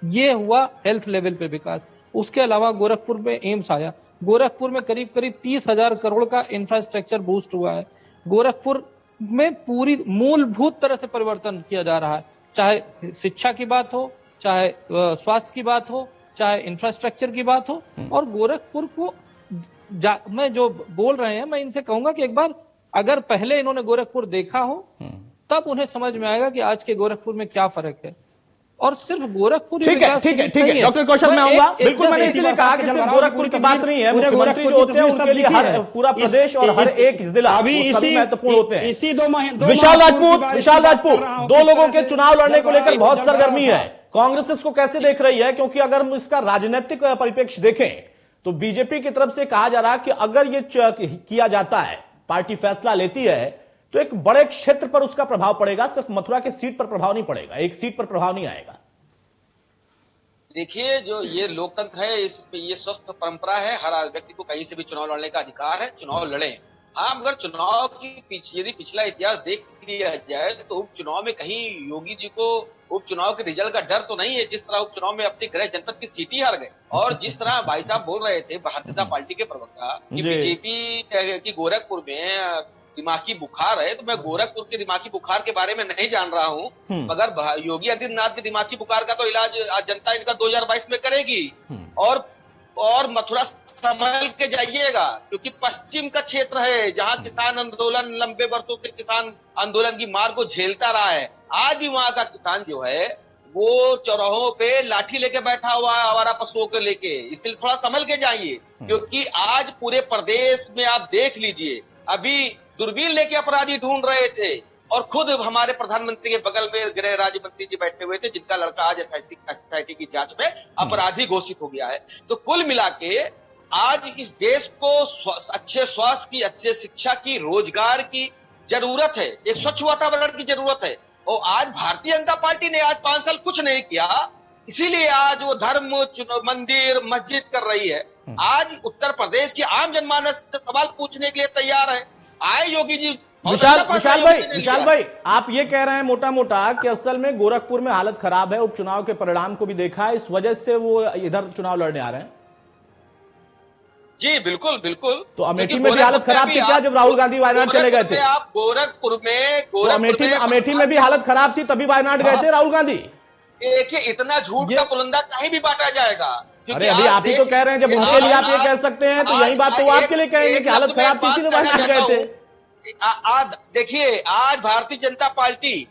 ये हुआ हेल्थ लेवल पे विकास। उसके अलावा गोरखपुर में एम्स आया, गोरखपुर में करीब 30,000 करोड़ का इंफ्रास्ट्रक्चर बूस्ट हुआ है। गोरखपुर में पूरी मूलभूत तरह से परिवर्तन किया जा रहा है, चाहे शिक्षा की बात हो, चाहे स्वास्थ्य की बात हो, चाहे इंफ्रास्ट्रक्चर की बात हो। और गोरखपुर को मैं जो बोल रहे हैं, मैं इनसे कहूंगा कि एक बार अगर पहले इन्होंने गोरखपुर देखा हो, तब उन्हें समझ में आएगा कि आज के गोरखपुर में क्या फर्क है। और सिर्फ गोरखपुर, ठीक है डॉक्टर कौशल, मैं आऊंगा। बिल्कुल, मैंने इसीलिए कहा कि सिर्फ गोरखपुर की बात नहीं है, मुख्यमंत्री जो होते हैं उनके लिए हर पूरा प्रदेश और हर एक जिला सभी महत्वपूर्ण होते हैं। विशाल राजपूत, 2 लोगों के चुनाव लड़ने को लेकर बहुत सरगर्मी है। कांग्रेस इसको कैसे देख रही है? क्योंकि अगर हम इसका राजनीतिक परिप्रेक्ष्य देखें तो बीजेपी की तरफ से कहा जा रहा है कि अगर ये किया जाता है, पार्टी फैसला लेती है, तो एक बड़े क्षेत्र पर उसका प्रभाव पड़ेगा, सिर्फ मथुरा की सीट पर प्रभाव नहीं पड़ेगा, एक सीट पर प्रभाव नहीं आएगा। देखिए, जो ये लोकतंत्र है, इसमें ये स्वस्थ परंपरा है, हर व्यक्ति को कहीं से भी चुनाव लड़ने का अधिकार है, चुनाव लड़े। हाँ, अगर चुनाव की यदि पिछला इतिहास देख लिया जाए तो उपचुनाव में कहीं योगी जी को उपचुनाव के रिजल्ट का डर तो नहीं है। जिस तरह उपचुनाव में अपने गृह जनपद की सीट ही हार गए, और जिस तरह भाई साहब बोल रहे थे भारतीय जनता पार्टी के प्रवक्ता कि बीजेपी की गोरखपुर में दिमागी बुखार है, तो मैं गोरखपुर के दिमागी बुखार के बारे में नहीं जान रहा हूँ, मगर योगी आदित्यनाथ के दिमागी बुखार का तो इलाज जनता इनका 2022 में करेगी। और मथुरा संभल के जाइएगा, क्योंकि पश्चिम का क्षेत्र है जहां किसान आंदोलन लंबे वर्षों के किसान आंदोलन की मार को झेलता रहा है। आज भी वहां का किसान जो है वो चौराहों पे लाठी लेके बैठा हुआ है, आवारा पशुओं को लेके। इसलिए थोड़ा संभल के जाइए, क्योंकि आज पूरे प्रदेश में आप देख लीजिए, अभी दूरबीन लेके अपराधी ढूंढ रहे थे, और खुद हमारे प्रधानमंत्री के बगल में गृह राज्य मंत्री जी बैठे हुए थे, जिनका लड़का आज एसआईटी की जांच में अपराधी घोषित हो गया है। तो कुल मिला के आज इस देश को अच्छे स्वास्थ्य की, अच्छे शिक्षा की, रोजगार की जरूरत है, एक स्वच्छ वातावरण की जरूरत है। और आज भारतीय जनता पार्टी ने आज 5 साल कुछ नहीं किया, इसीलिए आज वो धर्म, मंदिर, मस्जिद कर रही है। आज उत्तर प्रदेश की आम जनमानस से सवाल पूछने के लिए तैयार है। आए योगी जी। विशाल भाई, आप ये कह रहे हैं मोटा मोटा कि असल में गोरखपुर में हालत खराब है, उपचुनाव के परिणाम को भी देखा है, इस वजह से वो इधर चुनाव लड़ने आ रहे हैं। जी बिल्कुल बिल्कुल। तो अमेठी में भी हालत खराब थी क्या जब राहुल गांधी वायनाड चले गए थे? आप गोरखपुर में अमेठी में भी हालत खराब थी, तभी वायनाड गए थे राहुल गांधी। देखिए, इतना झूठ का पुलंदा कहीं भी बांटा जाएगा। अरे अभी आप ही तो कह रहे हैं, जब उनके लिए आप ये कह सकते हैं तो यही बात तो आपके लिए कहेंगे कि हालत खराब थी इसीलिए वायनाड गए थे। देखिए, आज भारतीय जनता पार्टी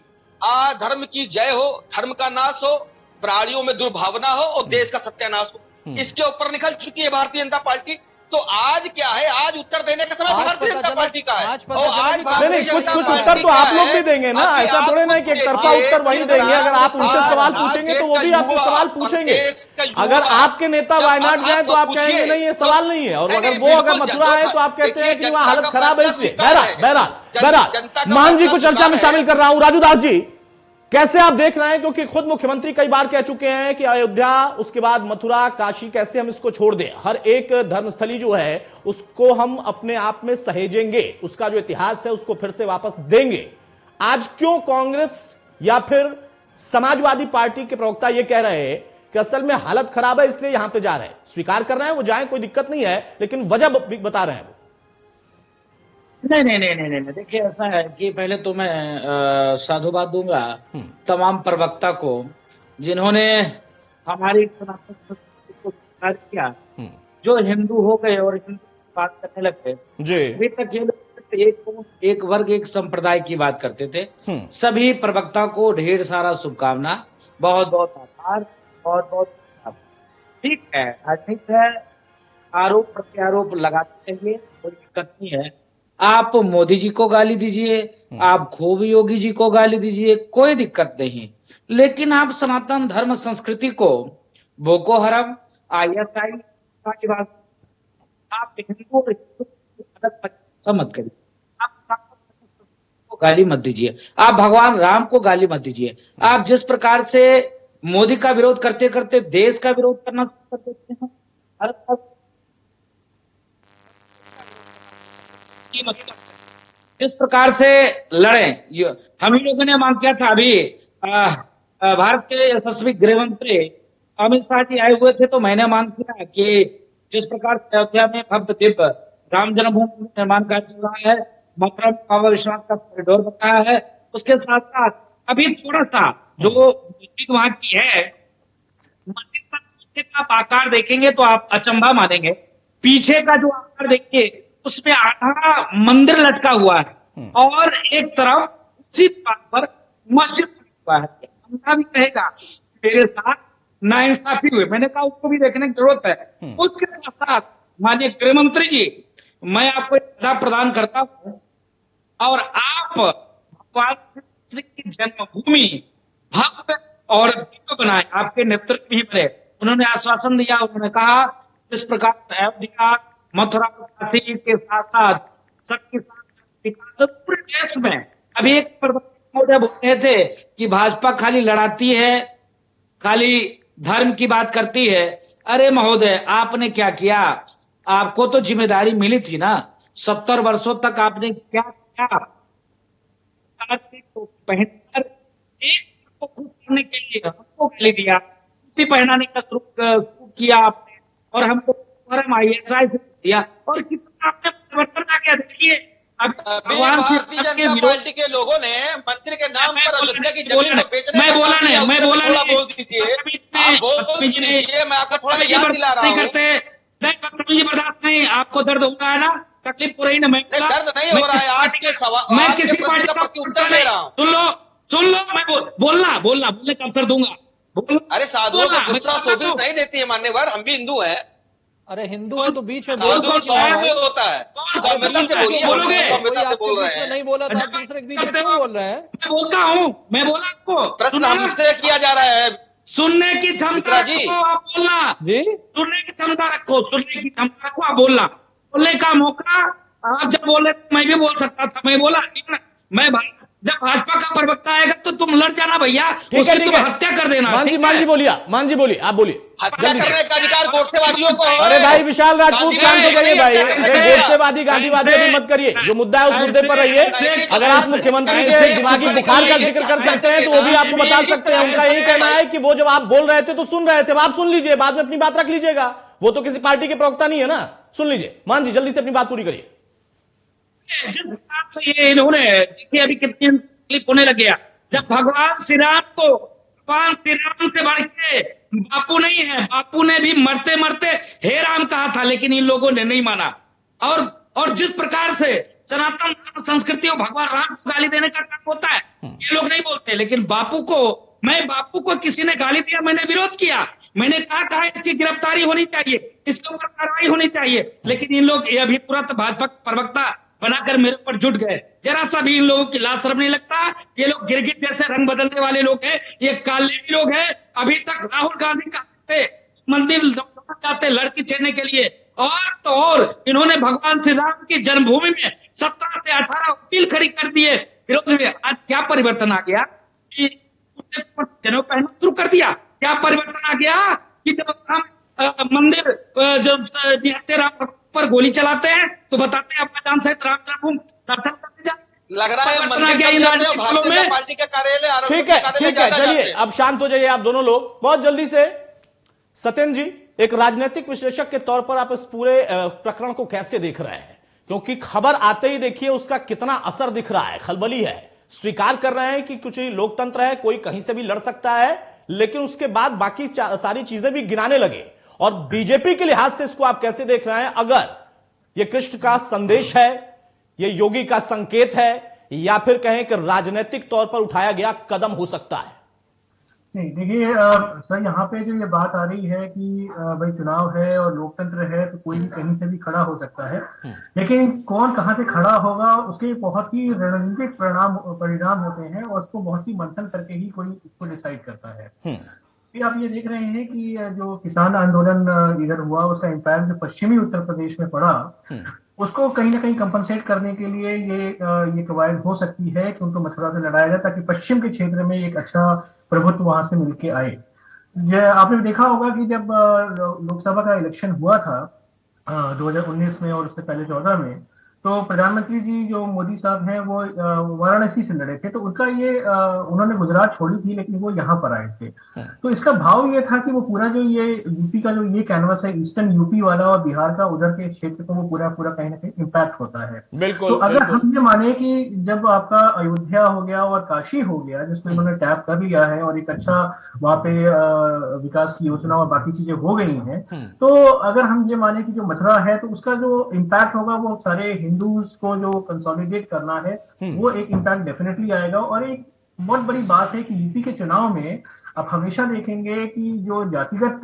धर्म की जय हो, धर्म का नाश हो, प्राणियों में दुर्भावना हो और देश का सत्यानाश हो, इसके ऊपर निकल चुकी है भारतीय जनता पार्टी। तो आज क्या है, आज उत्तर देने का समय भारतीय जनता पार्टी का है। और आज कुछ उत्तर तो आप लोग भी देंगे ना, ऐसा थोड़े ना कि एक तरफा उत्तर वही देंगे। अगर आप उनसे सवाल पूछेंगे तो वो भी आपसे सवाल पूछेंगे। अगर आपके नेता वायनाड जाए तो आप कहेंगे नहीं ये सवाल नहीं है, और अगर मथुरा है तो आप कहते हैं कि वहां हालत खराब है इसलिए। बहरहाल मान जी को चर्चा में शामिल कर रहा हूं। राजू दास जी, कैसे आप देख रहे हैं, क्योंकि खुद मुख्यमंत्री कई बार कह चुके हैं कि अयोध्या, उसके बाद मथुरा, काशी, कैसे हम इसको छोड़ दें, हर एक धर्मस्थली जो है उसको हम अपने आप में सहेजेंगे, उसका जो इतिहास है उसको फिर से वापस देंगे। आज क्यों कांग्रेस या फिर समाजवादी पार्टी के प्रवक्ता ये कह रहे हैं कि असल में हालत खराब है इसलिए यहां पे जा रहे हैं? स्वीकार कर रहे हैं वो जाए, कोई दिक्कत नहीं है, लेकिन वजह बता रहे हैं वो। नहीं। देखिए, ऐसा है कि पहले तो मैं साधुवाद दूंगा तमाम प्रवक्ता को जिन्होंने हमारी सनातन संस्कृति को स्वीकार किया। जो हिंदू हो गए और हिंदू की बात करने लगे, अभी तक ये लोग एक वर्ग एक संप्रदाय की बात करते थे। सभी प्रवक्ता को ढेर सारा शुभकामना, बहुत बहुत आभार, बहुत बहुत। ठीक है, राजनीति है, आरोप प्रत्यारोप लगाते रहिए, कोई दिक्कत नहीं है। आप मोदी जी को गाली दीजिए, आप खूब योगी जी को गाली दीजिए, कोई दिक्कत नहीं, लेकिन आप सनातन धर्म संस्कृति को बोको हराम, ISI आप हिंदू मत करिए, आप को गाली मत दीजिए, आप भगवान राम को गाली मत दीजिए। आप जिस प्रकार से मोदी का विरोध करते करते देश का विरोध करना शुरू कर देते हैं, इस प्रकार से लड़े। हम ही लोगों ने मांग किया था, अभी भारत के यशस्वी गृह मंत्री अमित शाह जी आए हुए थे, तो मैंने मांग किया कि जिस प्रकार से अयोध्या में भव्य दिव्य राम जन्मभूमि निर्माण कार्य चल रहा है, मथुरा में बाबा विश्वनाथ का कॉरिडोर बनाया है, उसके साथ साथ अभी थोड़ा सा जो मस्जिद वहां की है, मस्जिद का पीछे का आकार देखेंगे तो आप अचंभा मानेंगे। पीछे का जो आकार देखिए, उसमें आधा मंदिर लटका हुआ है और एक तरफ उसी पर मस्जिद हुआ है। हमका भी कहेगा मेरे साथ नाइंसाफी हुई, मैंने कहा उसको भी देखने की जरूरत है। उसके साथ साथ माननीय गृह मंत्री जी, मैं आपको सदा प्रदान करता हूं, और आप भगवान श्री की जन्मभूमि भव्य और को बनाए, आपके नेतृत्व में ही बने। उन्होंने आश्वासन दिया, उन्होंने कहा इस प्रकार अयोध्या, मथुरा, काशी के साथ साथ सबके साथ विकास पूरे देश में। अभी एक प्रधानमंत्री बोल रहे थे कि भाजपा खाली लड़ाती है, खाली धर्म की बात करती है। अरे महोदय, आपने क्या किया? आपको तो जिम्मेदारी मिली थी ना, 70 वर्षों तक आपने क्या किया? पहनकर एक को खुश करने के लिए हमको गाली दिया, टोपी पहनाने का शुरू किया आपने, और हमको ISI से दिया, और कितना आपने परिवर्तन आ गया। देखिए अभी भारतीय जनता पार्टी के लोगों ने मंदिर के नाम पर अयोध्या की जमीन को बेचने का बोल दीजिए, आप बोल दीजिए, मैं आपको थोड़ा याद दिला रहा हूँ। बर्दाश्त नहीं, आपको दर्द हो रहा है ना, तकलीफ हो रही ना, मैं दर्द नहीं हो रहा है, आपके सवाल, मैं किसी पार्टी का उत्तर दे रहा हूँ। सुन लो, मैं बोलने का अवसर दूंगा। अरे साधुओं को गुस्सा शोभित नहीं देती है मान्यवर, हम भी हिंदू हैं। अरे हिंदू है तो बीच में साधु सौम्य होता है, सौम्यता से बोलिए, सौम्यता से बोल रहे हैं। नहीं बोला था, दूसरे के बीच में क्यों बोल रहे हैं? मैं बोलता हूँ, मैं बोला आपको, प्रश्न हमसे किया जा रहा है। सुनने की क्षमता रखो, आप बोलना जी, सुनने की क्षमता रखो, आप बोलना, बोलने का मौका। आप जब बोले मैं भी बोल सकता था, मैं बोला, मैं जब भाजपा का प्रवक्ता आएगा तो तुम लड़ जाना भैया, उसकी तुम हत्या कर देना। मान जी बोलिए, आप बोलिए। हत्या करने का अधिकार गोडसेवादियों को है। अरे भाई विशाल राजपूत, शांत हो जाइए भाई। अरे गोडसेवादी गांधीवादी अभी मत करिए, जो मुद्दा है उस मुद्दे पर रहिए। अगर आप मुख्यमंत्री के दिमागी बुखार का जिक्र कर सकते हैं तो वो भी आपको बता सकते हैं। उनका यही कहना है कि वो जब आप बोल रहे थे तो सुन रहे थे, आप सुन लीजिए, बाद में अपनी बात रख लीजिएगा। वो तो किसी पार्टी के प्रवक्ता नहीं है ना, सुन लीजिए। मान जी जल्दी से अपनी बात पूरी करिए। जिस हिसाब से ये इन्होंने देखिए, अभी कितनी तकलीफ होने लग गया जब भगवान श्री राम से बढ़ के बापू नहीं है। बापू ने भी मरते मरते हे राम कहा था, लेकिन इन लोगों ने नहीं माना। और जिस प्रकार से सनातन संस्कृति और भगवान राम को गाली देने का काम होता है, ये लोग नहीं बोलते, लेकिन बापू को किसी ने गाली दिया, मैंने विरोध किया, मैंने कहा इसकी गिरफ्तारी होनी चाहिए, इसके ऊपर कार्रवाई होनी चाहिए, लेकिन इन लोग ये अभी तुरंत भाजपा प्रवक्ता बनाकर मेरे ऊपर जुट गए। जरा सा भी इन लोगों की लाज शर्म नहीं लगता। ये लोग गिरगिट जैसे रंग बदलने वाले लोग हैं, ये काले लोग हैं। अभी तक राहुल गांधी का मंदिर जाते लड़की छेड़ने के लिए, और इन्होंने भगवान श्री राम की जन्मभूमि में 17 से 18 वकील खड़ी कर दिए विरोध में। आज क्या परिवर्तन आ गया कि जनों पहनना शुरू कर दिया? क्या परिवर्तन आ गया कि जब हम मंदिर जब राम पर गोली चलाते हैं तो बताते हैं अपना जान सहित राम जन्मभूमि दर्शन करने जाते। लग रहा है मंदिर पार्टी के कार्यालय। ठीक है, चलिए अब शांत हो जाइए आप दोनों लोग बहुत जल्दी से। सत्येंद्र जी, एक राजनीतिक विश्लेषक के तौर पर आप इस पूरे प्रकरण को कैसे देख रहे हैं? क्योंकि खबर आते ही देखिए उसका कितना असर दिख रहा है, खलबली है। स्वीकार कर रहे हैं कि कुछ लोकतंत्र है, कोई कहीं से भी लड़ सकता है, लेकिन उसके बाद बाकी सारी चीजें भी गिनाने लगे। और बीजेपी के लिहाज से इसको आप कैसे देख रहे हैं? अगर यह कृष्ण का संदेश है, यह योगी का संकेत है, या फिर कहें कि राजनीतिक तौर पर उठाया गया कदम हो सकता है? नहीं देखिए सर, यहाँ पे जो ये बात आ रही है कि भाई चुनाव है और लोकतंत्र है तो कोई भी कहीं से भी खड़ा हो सकता है, लेकिन कौन कहाँ से खड़ा होगा उसके बहुत ही रणनीतिक परिणाम होते हैं, और उसको बहुत ही मंथन करके ही कोई इसको डिसाइड करता है। फिर आप ये देख रहे हैं कि जो किसान आंदोलन इधर हुआ, उसका इम्पैक्ट जो पश्चिमी उत्तर प्रदेश में पड़ा, उसको कहीं ना कहीं कंपनसेट करने के लिए ये कवायद हो सकती है कि उनको मथुरा से लड़ाया जाए, ताकि पश्चिम के क्षेत्र में एक अच्छा प्रभुत्व वहां से मिलके आए। आपने देखा होगा कि जब लोकसभा का इलेक्शन हुआ था 2019 में और उससे पहले 14 में, तो प्रधानमंत्री जी जो मोदी साहब हैं वो वाराणसी से लड़े थे, तो उनका उन्होंने गुजरात छोड़ी थी, लेकिन वो यहाँ पर आए थे। तो इसका भाव ये था कि वो पूरा जो ये यूपी का जो ये कैनवस है, ईस्टर्न यूपी वाला और बिहार का उधर के क्षेत्र को, वो पूरा कहीं ना कहीं इम्पैक्ट होता है। बिल्कुल, तो अगर हम ये माने कि जब आपका अयोध्या हो गया और काशी हो गया, जिसमें उन्होंने टैप कर लिया है और एक अच्छा वहां पे विकास की योजना और बाकी चीजें हो गई हैं, तो अगर हम ये माने कि जो मथुरा है तो उसका जो इम्पैक्ट होगा वो सारे हिंदूज को जो कंसोलिडेट करना है, वो एक इम्पैक्ट डेफिनेटली आएगा। और एक बहुत बड़ी बात है कि यूपी के चुनाव में आप हमेशा देखेंगे कि जो जातिगत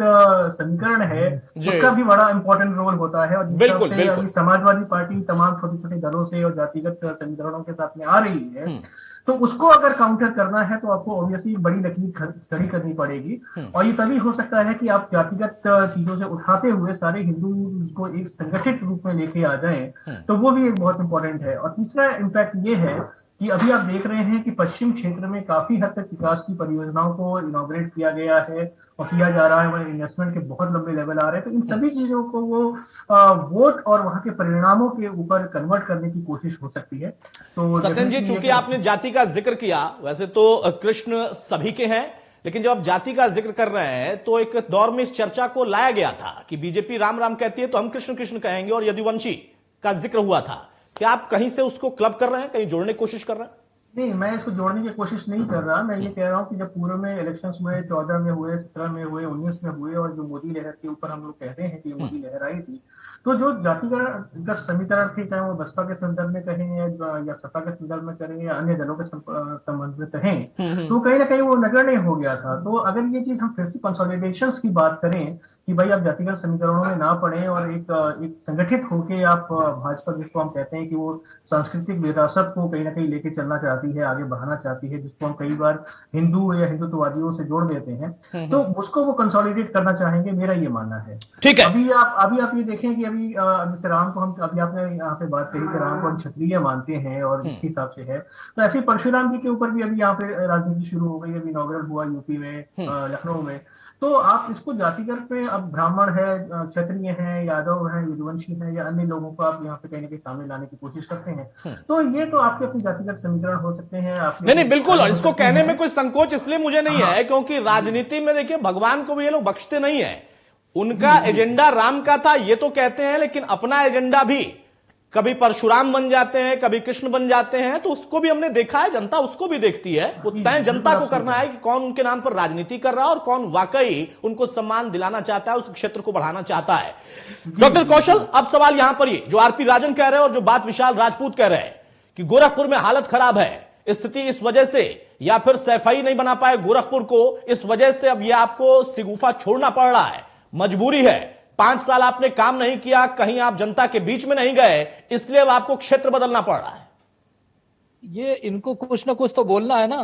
समीकरण है उसका भी बड़ा इंपॉर्टेंट रोल होता है। और बिल्कुल, बिल्कुल। समाजवादी पार्टी तमाम छोटे छोटे दलों से और जातिगत समीकरणों के साथ में आ रही है, तो उसको अगर काउंटर करना है तो आपको ऑब्वियसली बड़ी लकीर खड़ी करनी पड़ेगी। और ये तभी हो सकता है कि आप जातिगत चीजों से उठाते हुए सारे हिंदू को एक संगठित रूप में लेके आ जाएं, तो वो भी एक बहुत इंपॉर्टेंट है। और तीसरा इम्पैक्ट ये है कि अभी आप देख रहे हैं कि पश्चिम क्षेत्र में काफी हद तक विकास की परियोजनाओं को इनॉग्रेट किया गया है और किया जा रहा है, वहाँ इन्वेस्टमेंट के बहुत लंबे लेवल आ रहे हैं। तो इन सभी चीजों को वो वोट और वहां के परिणामों के ऊपर कन्वर्ट करने की कोशिश हो सकती है। तो सत्यन जी, चूंकि आपने जाति का जिक्र किया, वैसे तो कृष्ण सभी के हैं, लेकिन जब आप जाति का जिक्र कर रहे हैं तो एक दौर में इस चर्चा को लाया गया था कि बीजेपी राम राम कहती है तो हम कृष्ण कृष्ण कहेंगे, और यदुवंशी का जिक्र हुआ था। क्या आप कहीं से उसको क्लब कर रहे हैं, कहीं जोड़ने की कोशिश कर रहे हैं? नहीं, मैं इसको जोड़ने की कोशिश नहीं कर रहा। मैं ये कह रहा हूँ कि जब पूर्व में इलेक्शंस हुए, 14 में हुए, 17 में हुए, 19 में हुए, और जो मोदी लहर के ऊपर हम लोग कहते हैं कि मोदी लहर आई थी, तो जो जातिगत समीकरण थे, चाहे वो बसपा के संदर्भ में कहें या सपा के संदर्भ में करें या अन्य दलों के संबंध में कहें, तो कहीं ना कहीं वो नगण्य हो गया था। तो अगर ये चीज हम फिर से कंसोलिडेशन की बात करें कि भाई आप जातिगत समीकरणों में ना पड़े और एक संगठित होके आप भाजपा, जिसको हम कहते हैं कि वो सांस्कृतिक विरासत को कहीं ना कहीं लेके चलना चाहती है, आगे बढ़ाना चाहती है, जिसको हम कई बार हिंदू या हिंदुत्ववादियों से जोड़ देते हैं, तो उसको वो कंसोलिडेट करना चाहेंगे, मेरा ये मानना है। ठीक है। अभी आप ये देखें कि अभी जैसे राम को हम, अभी आपने यहाँ पे बात कही कि राम को हम क्षत्रिय मानते हैं और जिस हिसाब से है, तो ऐसे परशुराम जी के ऊपर भी अभी यहाँ पे राजनीति शुरू हो गई। अभी इनॉग्रेट हुआ यूपी में, लखनऊ में। तो आप इसको जातिगत पे, अब ब्राह्मण है, क्षत्रिय है, यादव है, यदुवंशी है, या अन्य लोगों को आप यहाँ पे कहीं ना कहीं सामने लाने की कोशिश करते हैं, तो ये तो आपके अपने जातिगत समीकरण हो सकते हैं। नहीं, बिल्कुल। और इसको कहने में कोई संकोच इसलिए मुझे नहीं है क्योंकि राजनीति में देखिए, भगवान को भी ये लोग बख्शते नहीं है। उनका एजेंडा राम का था, ये तो कहते हैं, लेकिन अपना एजेंडा भी कभी परशुराम बन जाते हैं, कभी कृष्ण बन जाते हैं। तो उसको भी हमने देखा है, जनता उसको भी देखती है। वो तय जनता को करना है कि कौन उनके नाम पर राजनीति कर रहा है और कौन वाकई उनको सम्मान दिलाना चाहता है, उस क्षेत्र को बढ़ाना चाहता है। डॉक्टर कौशल, अब सवाल यहां पर ये जो आरपी राजन कह रहे हैं और जो बात विशाल राजपूत कह रहे हैं कि गोरखपुर में हालत खराब है, स्थिति इस वजह से, या फिर सैफई नहीं बना पाए गोरखपुर को, इस वजह से अब यह आपको सिगुफा छोड़ना पड़ रहा है, मजबूरी है। 5 साल आपने काम नहीं किया, कहीं आप जनता के बीच में नहीं गए, इसलिए अब आपको क्षेत्र बदलना पड़ रहा है। ये इनको कुछ ना कुछ तो बोलना है ना।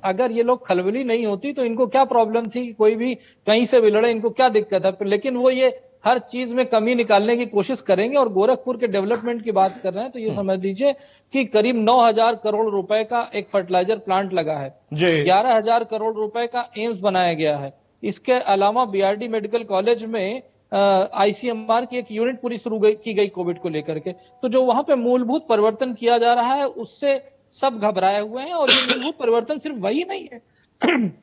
अगर ये लोग खलबली नहीं होती तो इनको क्या प्रॉब्लम थी, कोई भी कहीं से भी लड़े, इनको क्या दिक्कत है। लेकिन वो ये हर चीज में कमी निकालने की कोशिश करेंगे। और गोरखपुर के डेवलपमेंट की बात कर रहे हैं तो ये समझ लीजिए कि करीब 9,000 करोड़ रुपए का एक फर्टिलाइजर प्लांट लगा है, 11,000 करोड़ रुपए का एम्स बनाया गया है। इसके अलावा बीआरडी मेडिकल कॉलेज में आईसीएमआर की एक यूनिट पूरी शुरू की गई कोविड को लेकर के। तो जो वहां पे मूलभूत परिवर्तन किया जा रहा है उससे सब घबराए हुए हैं। और ये मूलभूत परिवर्तन सिर्फ वही नहीं है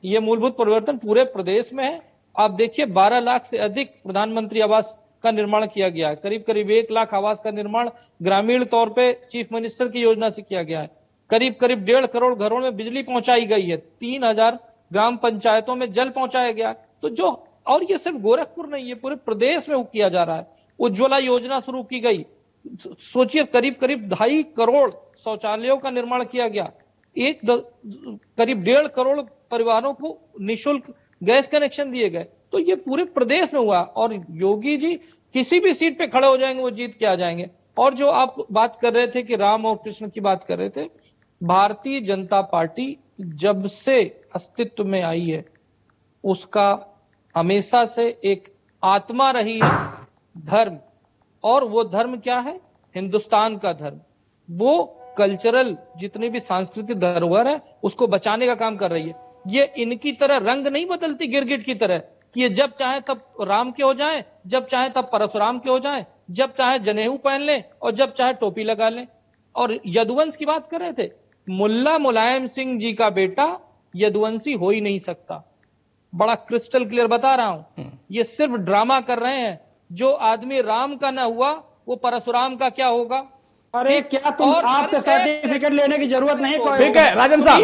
ये मूलभूत परिवर्तन पूरे प्रदेश में है। आप देखिए 12 लाख से अधिक प्रधानमंत्री आवास का निर्माण किया गया है, करीब करीब 1 लाख आवास का निर्माण ग्रामीण तौर पे चीफ मिनिस्टर की योजना से किया गया है। करीब करीब 1.5 करोड़ घरों में बिजली पहुंचाई गई है, 3,000 ग्राम पंचायतों में जल पहुंचाया गया। तो जो, और ये सिर्फ गोरखपुर नहीं, ये पूरे प्रदेश में किया जा रहा है। उज्ज्वला योजना शुरू की गई, सोचिए करीब करीब 2.5 करोड़ शौचालयों का निर्माण किया गया, करीब 1.5 करोड़ परिवारों को निःशुल्क गैस कनेक्शन दिए गए। तो ये पूरे प्रदेश में हुआ। और योगी जी किसी भी सीट पे खड़े हो जाएंगे, वो जीत के आ जाएंगे। और जो आप बात कर रहे थे कि राम और कृष्ण की बात कर रहे थे, भारतीय जनता पार्टी जब से अस्तित्व में आई है उसका हमेशा से एक आत्मा रही है धर्म। और वो धर्म क्या है? हिंदुस्तान का धर्म। वो कल्चरल जितनी भी सांस्कृतिक धरोहर है उसको बचाने का काम कर रही है। ये इनकी तरह रंग नहीं बदलती गिरगिट की तरह कि ये जब चाहे तब राम के हो जाएं, जब चाहे तब परशुराम के हो जाएं, जब चाहे जनेऊ पहन लें और जब चाहे टोपी लगा लें। और यदुवंश की बात कर रहे थे, मुल्ला मुलायम सिंह जी का बेटा यदुवंशी हो ही नहीं सकता। बड़ा क्रिस्टल क्लियर बता रहा हूं, ये सिर्फ ड्रामा कर रहे हैं। जो आदमी राम का ना हुआ वो परशुराम का क्या होगा? अरे क्या तुम, आपसे सर्टिफिकेट लेने की जरूरत नहीं। ठीक है राजन साहब,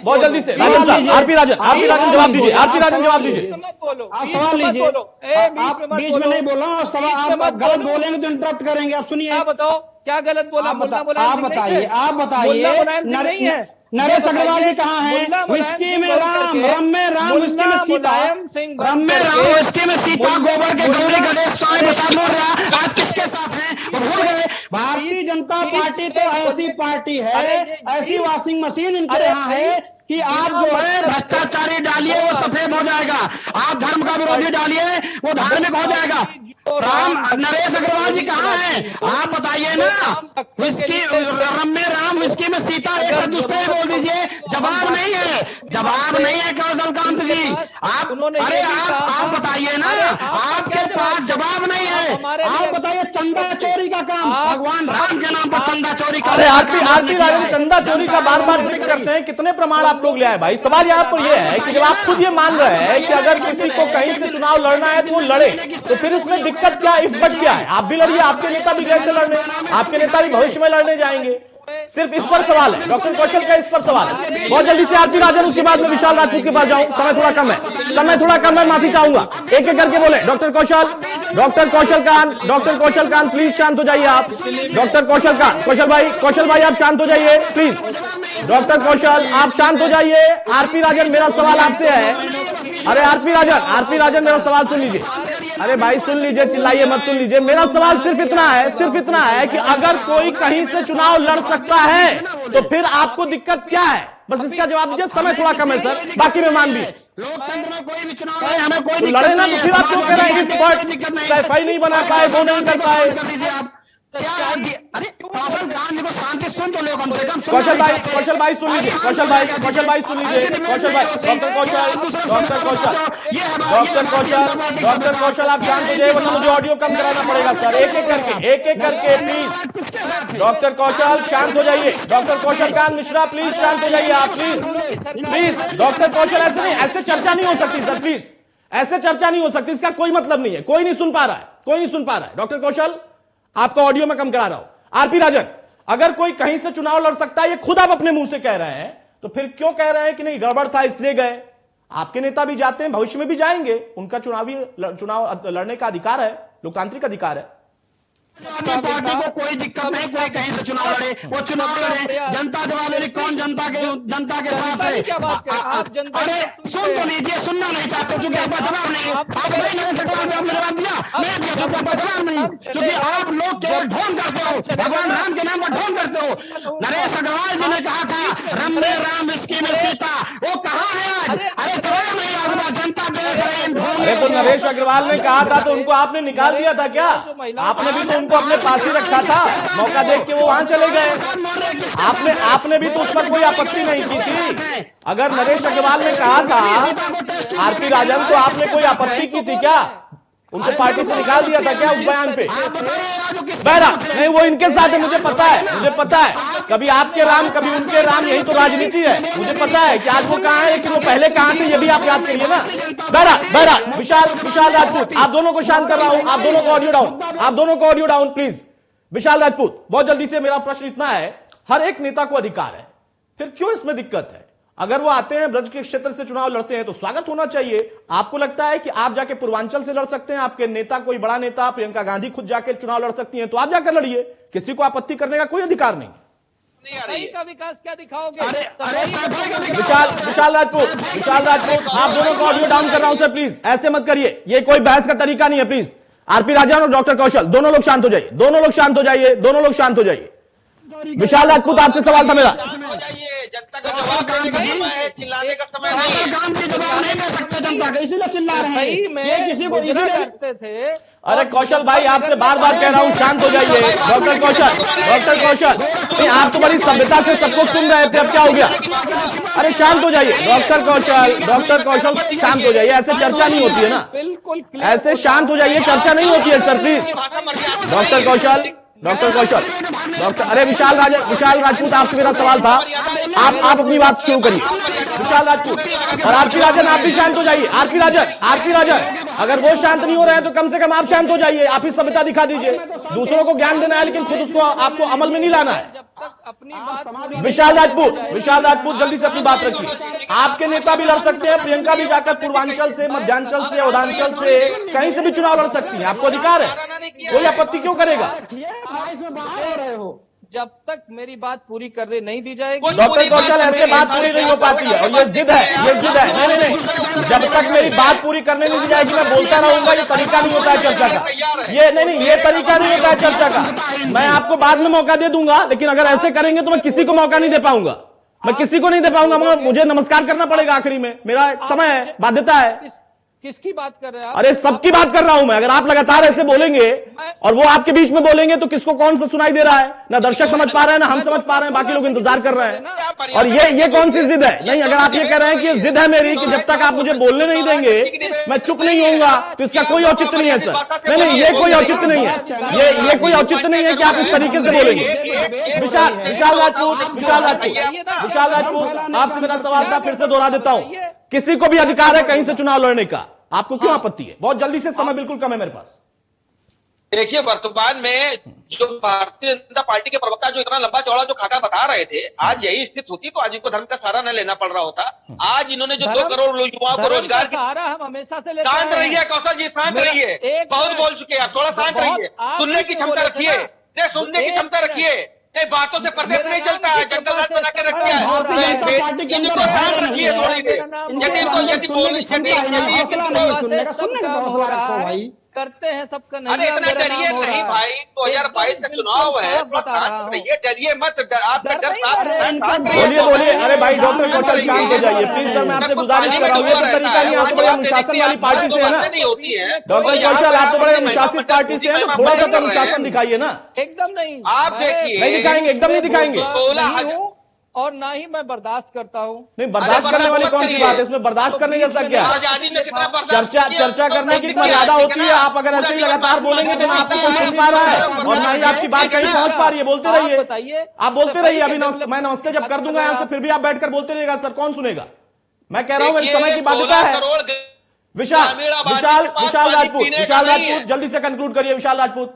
बहुत जल्दी से राजन साहब, आरपी राजन जवाब दीजिए। आरपी राजन जवाब दीजिए। आप सवाल लीजिए, आप बीच में नहीं बोल रहा हूँ। सवाल आप गलत बोलेंगे तो इंटरप्ट करेंगे। आप सुनिए, बताओ क्या गलत बोला? आप बताइए। नरेश अग्रवाल जी कहाँ हैं? विस्की में राम, रम में राम, विस्की में सीता, रम में राम, विस्की में सीता, गोबर के गौरी गणेश स्वामी प्रसाद मौर्य आज किसके साथ हैं? भूल गए। भारतीय जनता पार्टी तो ऐसी पार्टी है, ऐसी वॉशिंग मशीन इनके यहाँ है कि आप जो है भ्रष्टाचारी डालिए वो सफेद हो जाएगा, आप धर्म का विरोधी डालिए वो धार्मिक हो जाएगा। राम नरेश अग्रवाल जी कहाँ हैं? आप बताइए ना। विस्की रम में राम, विस्की में सीता, एक शब्द उस पर बोल दीजिए। जवाब नहीं है, जवाब नहीं है कौशल कांत जी। आप अरे आप बताइए ना, आपके पास जवाब नहीं है। आप बताइए चंदा चोरी का काम भगवान राम के नाम पर चंदा चोरी का। अरे आरती राजन चंदा चोरी का बार बार जिक्र करते हैं, कितने प्रमाण आप लोग ले आए भाई? सवाल यहाँ पर यह है कि जब आप खुद ये मान रहे हैं कि अगर किसी को कहीं से चुनाव लड़ना है तो वो लड़े, तो फिर उसमें दिक्कत क्या, इफ्फत क्या है? आप भी लड़िए, आपके नेता भी गए थे लड़ने, आपके नेता भी भविष्य में लड़ने जाएंगे। सिर्फ इस पर सवाल है, डॉक्टर कौशल का इस पर सवाल है। बहुत जल्दी से आरती राजन, उसके बाद में विशाल राजपूत के पास जाऊं, समय थोड़ा कम है, माफी चाहूंगा। एक एक करके बोले। डॉक्टर कौशल कांत प्लीज शांत हो जाइए आप। डॉक्टर कौशल भाई आप शांत हो जाइए प्लीज। डॉक्टर कौशल आप शांत हो जाइए। आरपी राजन मेरा सवाल आपसे है। अरे आरपी राजन मेरा सवाल सुन लीजिए। अरे भाई सुन लीजिए, चिल्लाइए मत, सुन लीजिए। मेरा सवाल सिर्फ इतना है कि अगर कोई कहीं से चुनाव लड़ सकता है तो फिर आपको दिक्कत क्या है? बस इसका जवाब दीजिए, समय थोड़ा कम है सर, बाकी मेहमान भी। लोकतंत्र में कोई भी चुनाव है, हमें कोई तो लड़े ना, तो फिर आप क्यों कह रहे हैं कि सफाई नहीं बना पाए, वो नहीं कर पाए? अरे कौशल कांत जी को शांति सुन तो लो कम से कम। कौशल भाई सुन लीजिए। कौशल भाई डॉक्टर कौशल आप शांत हो जाइए, वरना मुझे ऑडियो कम कराना पड़ेगा सर। एक एक करके प्लीज। डॉक्टर कौशल शांत हो जाइए। Doctor Kaushal Kant Mishra please शांत हो जाइए आप, प्लीज। डॉक्टर कौशल ऐसे नहीं, ऐसे चर्चा नहीं हो सकती सर, प्लीज ऐसे चर्चा नहीं हो सकती, इसका कोई मतलब नहीं है। कोई नहीं सुन पा रहा है। डॉक्टर कौशल आपका ऑडियो में कम करा रहा हूं। आरपी राजन, अगर कोई कहीं से चुनाव लड़ सकता है, ये खुद आप अपने मुंह से कह रहे हैं, तो फिर क्यों कह रहे हैं कि नहीं गड़बड़ था इसलिए गए? आपके नेता भी जाते हैं, भविष्य में भी जाएंगे, उनका चुनाव लड़ने का अधिकार है, लोकतांत्रिक अधिकार है। अपनी पार्टी को कोई दिक्कत नहीं, कोई कहीं से चुनाव लड़े, वो चुनाव लड़े। जनता जवाब दे, कौन जनता के साथ है? अरे सुन तो लीजिए, सुनना नहीं चाहते क्योंकि आपका जवाब नहीं है। आपने जवाब दिया, मैं आपका जवाब नहीं, क्योंकि आप लोग केवल ढोंग करते हो, भगवान राम के नाम पर ढोंग करते हो। नरेश अग्रवाल जी ने कहा था रम में राम, विस्की में सीता, वो कहाँ है आज? अरे जवाब नहीं आपका, जनता देख रही है। अरे तो नरेश अग्रवाल ने कहा था तो उनको आपने निकाल दिया था क्या? आपने भी तो उनको अपने पास ही रखा था, मौका देख के वो वहां चले गए। आपने भी तो उस पर कोई आपत्ति नहीं की थी। अगर नरेश अग्रवाल ने कहा था आरपी राजन, तो आपने कोई आपत्ति की थी क्या? उनको पार्टी से निकाल दिया था क्या उस बयान पे? बहरा नहीं, वो इनके साथ है, मुझे पता है। कभी आपके राम कभी उनके राम, यही तो राजनीति है। मुझे पता है कि आज वो कहाँ है, लेकिन वो पहले कहाँ थे, ये भी आप याद करिए ना। बहरा विशाल राजपूत, आप दोनों को शांत कर रहा हूं, आप दोनों को ऑडियो डाउन प्लीज। विशाल राजपूत, बहुत जल्दी से मेरा प्रश्न इतना है, हर एक नेता को अधिकार है, फिर क्यों इसमें दिक्कत है? अगर वो आते हैं ब्रज के क्षेत्र से चुनाव लड़ते हैं तो स्वागत होना चाहिए। आपको लगता है कि आप जाके पूर्वांचल से लड़ सकते हैं, आपके नेता कोई बड़ा नेता प्रियंका गांधी खुद जाके चुनाव लड़ सकती हैं, तो आप जाकर लड़िए, किसी को आपत्ति करने का कोई अधिकार नहीं। का विकास क्या दिखाओगे? विशाल राजपूत आप दोनों को ऑडियो डाउन कर रहा हूं सर, प्लीज ऐसे मत करिए, ये कोई बहस का तरीका नहीं है। प्लीज आरपी राजन और डॉक्टर कौशल दोनों लोग शांत हो जाइए। विशाल राजपूत आपसे सवाल था मेरा। जनता का जवाब देने का समय है, चिल्लाने का समय नहीं है। काम की जवाब नहीं दे सकते जनता का, इसीलिए चिल्ला रहे हैं। ये किसी को इसीलिए करते थे। अरे कौशल भाई, आपसे बार बार कह रहा हूं शांत हो जाइए। डॉक्टर कौशल आप तो बड़ी सभ्यता से सबको सुन रहे थे, अब क्या हो गया? अरे शांत हो जाइए डॉक्टर कौशल शांत हो जाइए, ऐसे चर्चा नहीं होती है ना, बिल्कुल ऐसे शांत हो जाइए, चर्चा नहीं होती है सर, प्लीज। डॉक्टर कौशल अरे विशाल राजपूत आपसे मेरा सवाल था, आप अपनी बात शुरू करिए। विशाल राजपूत और आरपी राजन आप भी शांत हो जाइए। आरपी राजन अगर वो शांत नहीं हो रहे हैं तो कम से कम आप शांत हो जाइए, आप ही सभ्यता दिखा दीजिए। दूसरों को ज्ञान देना है लेकिन खुद उसको आपको अमल में नहीं लाना है। विशाल राजपूत जल्दी से अपनी बात रखिए। आपके नेता भी लड़ सकते हैं, प्रियंका भी जाकर पूर्वांचल से, मध्यांचल से, उदांचल से कहीं से भी चुनाव लड़ सकती है, आपको अधिकार है, कोई आपत्ति क्यों करेगा? इसमें बाहर हो रहे हो, जब तक मेरी बात पूरी करने नहीं दी जाएगी, डॉक्टर कौशल ऐसे बात पूरी नहीं हो पाती है, और ये जिद है, ये जिद है। नहीं, जब तक मेरी बात पूरी करने नहीं दी जाएगी मैं बोलता रहूंगा। ये तरीका नहीं होता है चर्चा का, ये नहीं, ये तरीका नहीं होता है चर्चा का। मैं आपको बाद में मौका दे दूंगा, लेकिन अगर ऐसे करेंगे तो मैं किसी को मौका नहीं दे पाऊंगा, मैं किसी को नहीं दे पाऊंगा। मगर मुझे नमस्कार करना पड़ेगा आखिरी में, मेरा एक समय है, बाध्यता है। किसकी बात कर रहे हैं आप? अरे सबकी बात कर रहा हूं मैं। अगर आप लगातार ऐसे बोलेंगे और वो आपके बीच में बोलेंगे तो किसको कौन सा सुनाई दे रहा है? ना दर्शक समझ पा रहे हैं, ना हम समझ पा रहे हैं, बाकी लोग इंतजार कर रहे हैं। और ये कौन सी जिद है? नहीं, अगर आप ये कह रहे हैं कि ये जिद है मेरी कि जब तक आप मुझे बोलने नहीं देंगे मैं चुप नहीं होऊंगा, तो इसका कोई औचित्य नहीं है सर। नहीं, ये कोई औचित्य नहीं है, ये कोई औचित्य नहीं है कि आप इस तरीके से बोलेंगे। विशाल राजपूत, आपसे मेरा सवाल था, फिर से दोहरा देता हूं। किसी को भी अधिकार है कहीं से चुनाव लड़ने का, आपको क्यों आपत्ति है? बहुत जल्दी से, समय बिल्कुल कम है मेरे पास। देखिए, वर्तमान में जो भारतीय जनता पार्टी के प्रवक्ता जो इतना लंबा चौड़ा जो खाका बता रहे थे, आज यही स्थिति होती तो आज इनको धर्म का सहारा न लेना पड़ रहा होता। आज इन्होंने जो 2 करोड़ युवाओं को रोजगार की, हम हमेशा से शांत रहिए कौशल जी, शांत रहिए, बहुत बोल चुके हैं आप, थोड़ा शांत रहिए, सुनने की क्षमता रखिए, सुनने की क्षमता रखिए। बातों से प्रदेश नहीं चलता है, जंगल राज बना के रख दिया है। इनको शांत रखिए थोड़ी देर, यदि भाई करते हैं सबका। अरे इतना डरिए नहीं भाई, 2022 का चुनाव है, शांत रहिए, डरिए मत, आपका डर शांत रहिए। बोलिए। अरे भाई डॉक्टर कौशल शांत हो जाइए प्लीज सर, मैं आपसे गुजारिश कर रहा हूँ। ये तो तरीका नहीं, आप तो बड़े अनुशासन वाली पार्टी से है ना डॉक्टर कौशल, आप तो बड़े अनुशासित पार्टी से है, तो थोड़ा सा तो अनुशासन दिखाइए ना। एकदम नहीं, आप देखिए, नहीं दिखाएंगे, एकदम नहीं दिखाएंगे, और ना ही मैं बर्दाश्त करता हूँ। नहीं, बर्दाश्त करने वाली कौन सी बात है इसमें? बर्दाश्त करने जैसा क्या है? आजादी में कितना बर्दाश्त, चर्चा करने की मर्यादा होती है। आप अगर ऐसे ही लगातार बोलेंगे तो ना आपको कोई सुन पा रहा है और ना ही आपकी बात कहीं पहुंच पा रही है। बोलते रहिए, आप बोलते रहिए। अभी मैं नमस्ते जब कर दूंगा यहां से, फिर भी आप बैठकर बोलते रहिएगा सर, कौन सुनेगा? मैं कह रहा हूं मेरे समय की बाध्यता है। विशाल राजपूत जल्दी से कंक्लूड करिए। विशाल राजपूत,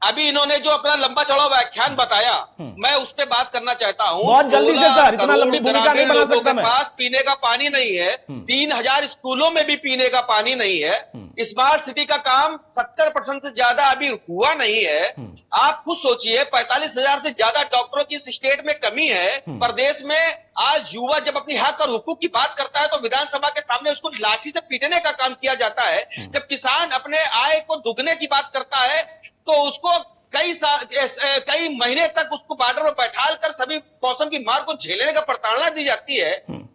अभी इन्होंने जो अपना लंबा चौड़ा व्याख्यान बताया, मैं उस पर बात करना चाहता हूँ। बहुत जल्दी से सर, इतना लंबी भूमिका नहीं बना सकता मैं। पास पीने का पानी नहीं है, 3000 स्कूलों में भी पीने का पानी नहीं है। स्मार्ट सिटी का काम 70% से ज्यादा अभी हुआ नहीं है। आप खुद सोचिए, 45,000 से ज्यादा डॉक्टरों की इस स्टेट में कमी है। प्रदेश में आज युवा जब अपनी हक और हुकूक की बात करता है तो विधानसभा के सामने उसको लाठी से पीटने का काम किया जाता है। जब किसान अपने आय को दुगने की बात करता है तो उसको कई महीने तक उसको बॉर्डर में बैठाल कर सभी मौसम की मार को झेलने का प्रताड़ना दी जाती है।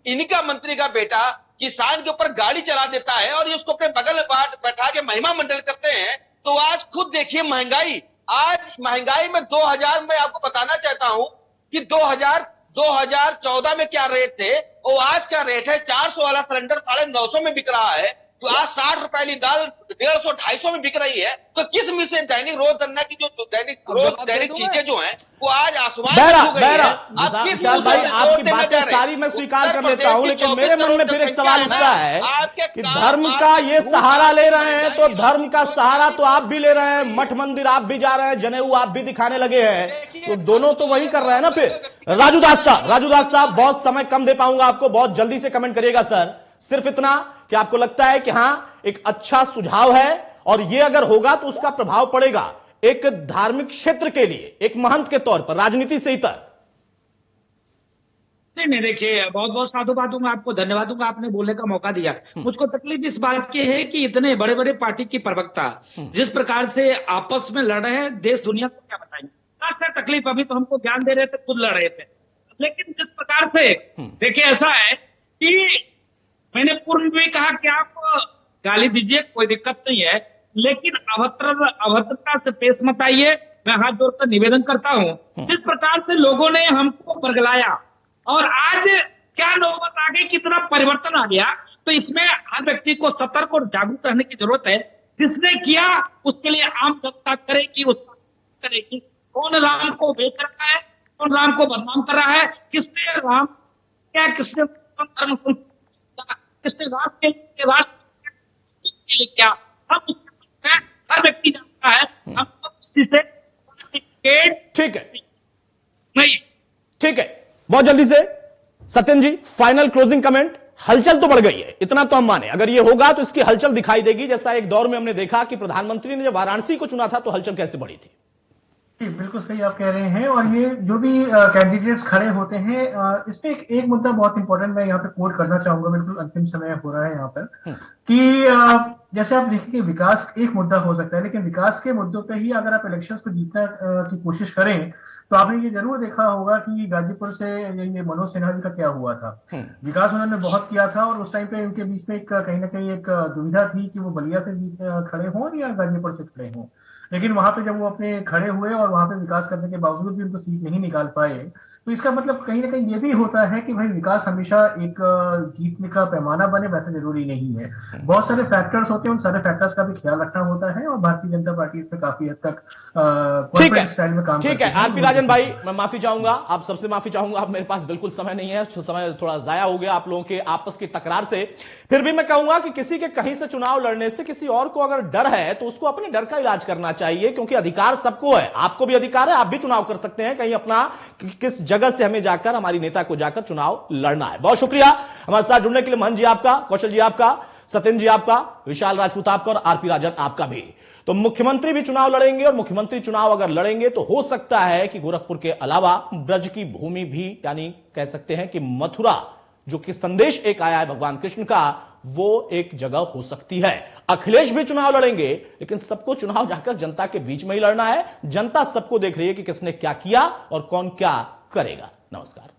इनका मंत्री का बेटा किसान के ऊपर गाड़ी चला देता है और ये उसको अपने बगल में बैठा के महिमा मंडल करते हैं। तो आज खुद देखिए महंगाई, आज महंगाई में 2000 में आपको बताना चाहता हूं कि 2014 में क्या रेट थे और आज क्या रेट है। 400 वाला सिलेंडर 950 में बिक रहा है, तो आज 60 रुपए वाली दाल 150-250 में बिक रही है। तो किस में से दैनिक रोजमर्रा की जो दैनिक चीजें जो हैं वो आज आसमान में छू गई है। आपकी बातें सारी मैं स्वीकार कर लेता हूं, लेकिन मेरे मन में फिर एक सवाल उठता है कि धर्म का ये सहारा ले रहे हैं, तो धर्म का सहारा तो आप भी ले रहे हैं, मठ मंदिर आप भी जा रहे हैं, जनेऊ आप भी दिखाने लगे हैं, तो दोनों तो वही कर रहे हैं ना। फिर राजू दास साहब, बहुत समय कम दे पाऊंगा आपको, बहुत जल्दी से कमेंट करिएगा सर। सिर्फ इतना कि आपको लगता है कि हां एक अच्छा सुझाव है और ये अगर होगा तो उसका प्रभाव पड़ेगा एक धार्मिक क्षेत्र के लिए, एक महंत के तौर पर, राजनीति से इतर। नहीं, देखिए, बहुत बहुत साधुवाद दूंगा आपको, धन्यवाद दूंगा, आपने बोलने का मौका दिया। मुझको तकलीफ इस बात की है कि इतने बड़े बड़े पार्टी की प्रवक्ता जिस प्रकार से आपस में लड़ रहे हैं, देश दुनिया को क्या बताएंगे। तकलीफ, अभी तो हमको ज्ञान दे रहे थे, खुद लड़ रहे थे, लेकिन जिस प्रकार से देखिए, ऐसा है कि मैंने पूर्व में भी कहा कि आप गाली दीजिए, कोई दिक्कत नहीं है, लेकिन अभद्रता से पेश मत आइए। मैं हाथ जोड़कर निवेदन करता हूं, जिस प्रकार से लोगों ने हमको बरगलाया और आज क्या नौबत आ गई, कितना परिवर्तन आ गया, तो इसमें हर व्यक्ति को सतर्क और जागरूक रहने की जरूरत है। जिसने किया उसके लिए आम जनता करेगी, उसका करेगी। कौन राम को बेच रहा है, कौन राम को बदनाम कर रहा है, किसने राम क्या, किसने राष्ट्र के लिए क्या, हम हर व्यक्ति जानता है। हम किसी से ठीक है, नहीं ठीक है। बहुत जल्दी से सत्यन जी, फाइनल क्लोजिंग कमेंट। हलचल तो बढ़ गई है, इतना तो हम माने, अगर ये होगा तो इसकी हलचल दिखाई देगी, जैसा एक दौर में हमने देखा कि प्रधानमंत्री ने जब वाराणसी को चुना था तो हलचल कैसे बढ़ी थी। जी, बिल्कुल सही आप कह रहे हैं। और ये जो भी कैंडिडेट्स खड़े होते हैं, इसमें एक मुद्दा बहुत इंपॉर्टेंट मैं यहाँ पे कोट करना चाहूंगा, बिल्कुल अंतिम समय हो रहा है यहाँ पर, कि जैसे आप देखेंगे विकास एक मुद्दा हो सकता है, लेकिन विकास के मुद्दों पे ही अगर आप इलेक्शंस को जीतने की कोशिश करें तो आपने ये जरूर देखा होगा कि गाजीपुर से ये मनोज सिन्हा जी का क्या हुआ था। विकास उन्होंने बहुत किया था और उस टाइम पे उनके बीच में एक कहीं ना कहीं एक दुविधा थी कि वो बलिया से खड़े हों या गाजीपुर से खड़े हों। लेकिन वहां पे जब वो अपने खड़े हुए और वहां पे विकास करने के बावजूद भी उनको सीट नहीं निकाल पाए, तो इसका मतलब कहीं ना कहीं ये भी होता है कि भाई विकास हमेशा एक जीतने का पैमाना बने वैसा जरूरी नहीं है। बहुत सारे फैक्टर्स होते हैं, उन सारे फैक्टर्स का भी ख्याल रखना होता है और भारतीय जनता पार्टी इसमें काफी हद तक कॉर्पोरेट स्टाइल में काम ठीक है। आरपी राजन भाई, मैं माफी चाहूंगा, आप सबसे माफी चाहूंगा, आप मेरे पास बिल्कुल समय नहीं है, समय थोड़ा जाया हो गया आप लोगों के आपस की तकरार से। फिर भी मैं कहूंगा कि किसी के कहीं से चुनाव लड़ने से किसी और को अगर डर है तो उसको अपने डर का इलाज करना चाहिए, क्योंकि अधिकार सबको है, आपको भी अधिकार है, आप भी चुनाव कर सकते हैं कहीं अपना किस जगह से हमें जाकर हमारी नेता को जाकर चुनाव लड़ना है। बहुत शुक्रिया हमारे साथ जुड़ने के लिए, महन जी आपका, कौशल जी आपका, सत्येंद्र जी आपका, विशाल राजपूत आपका और आरपी राजन आपका भी। तो मुख्यमंत्री भी चुनाव लड़ेंगे और मुख्यमंत्री चुनाव अगर लड़ेंगे तो हो सकता है कि गोरखपुर के अलावा ब्रज की भूमि भी, यानी कह सकते हैं कि मथुरा जो कि संदेश एक आया है भगवान कृष्ण का, वो एक जगह हो सकती है। अखिलेश भी चुनाव लड़ेंगे, लेकिन सबको चुनाव जाकर जनता के बीच में ही लड़ना है। जनता सबको देख रही है कि किसने क्या किया और कौन क्या करेगा। नमस्कार।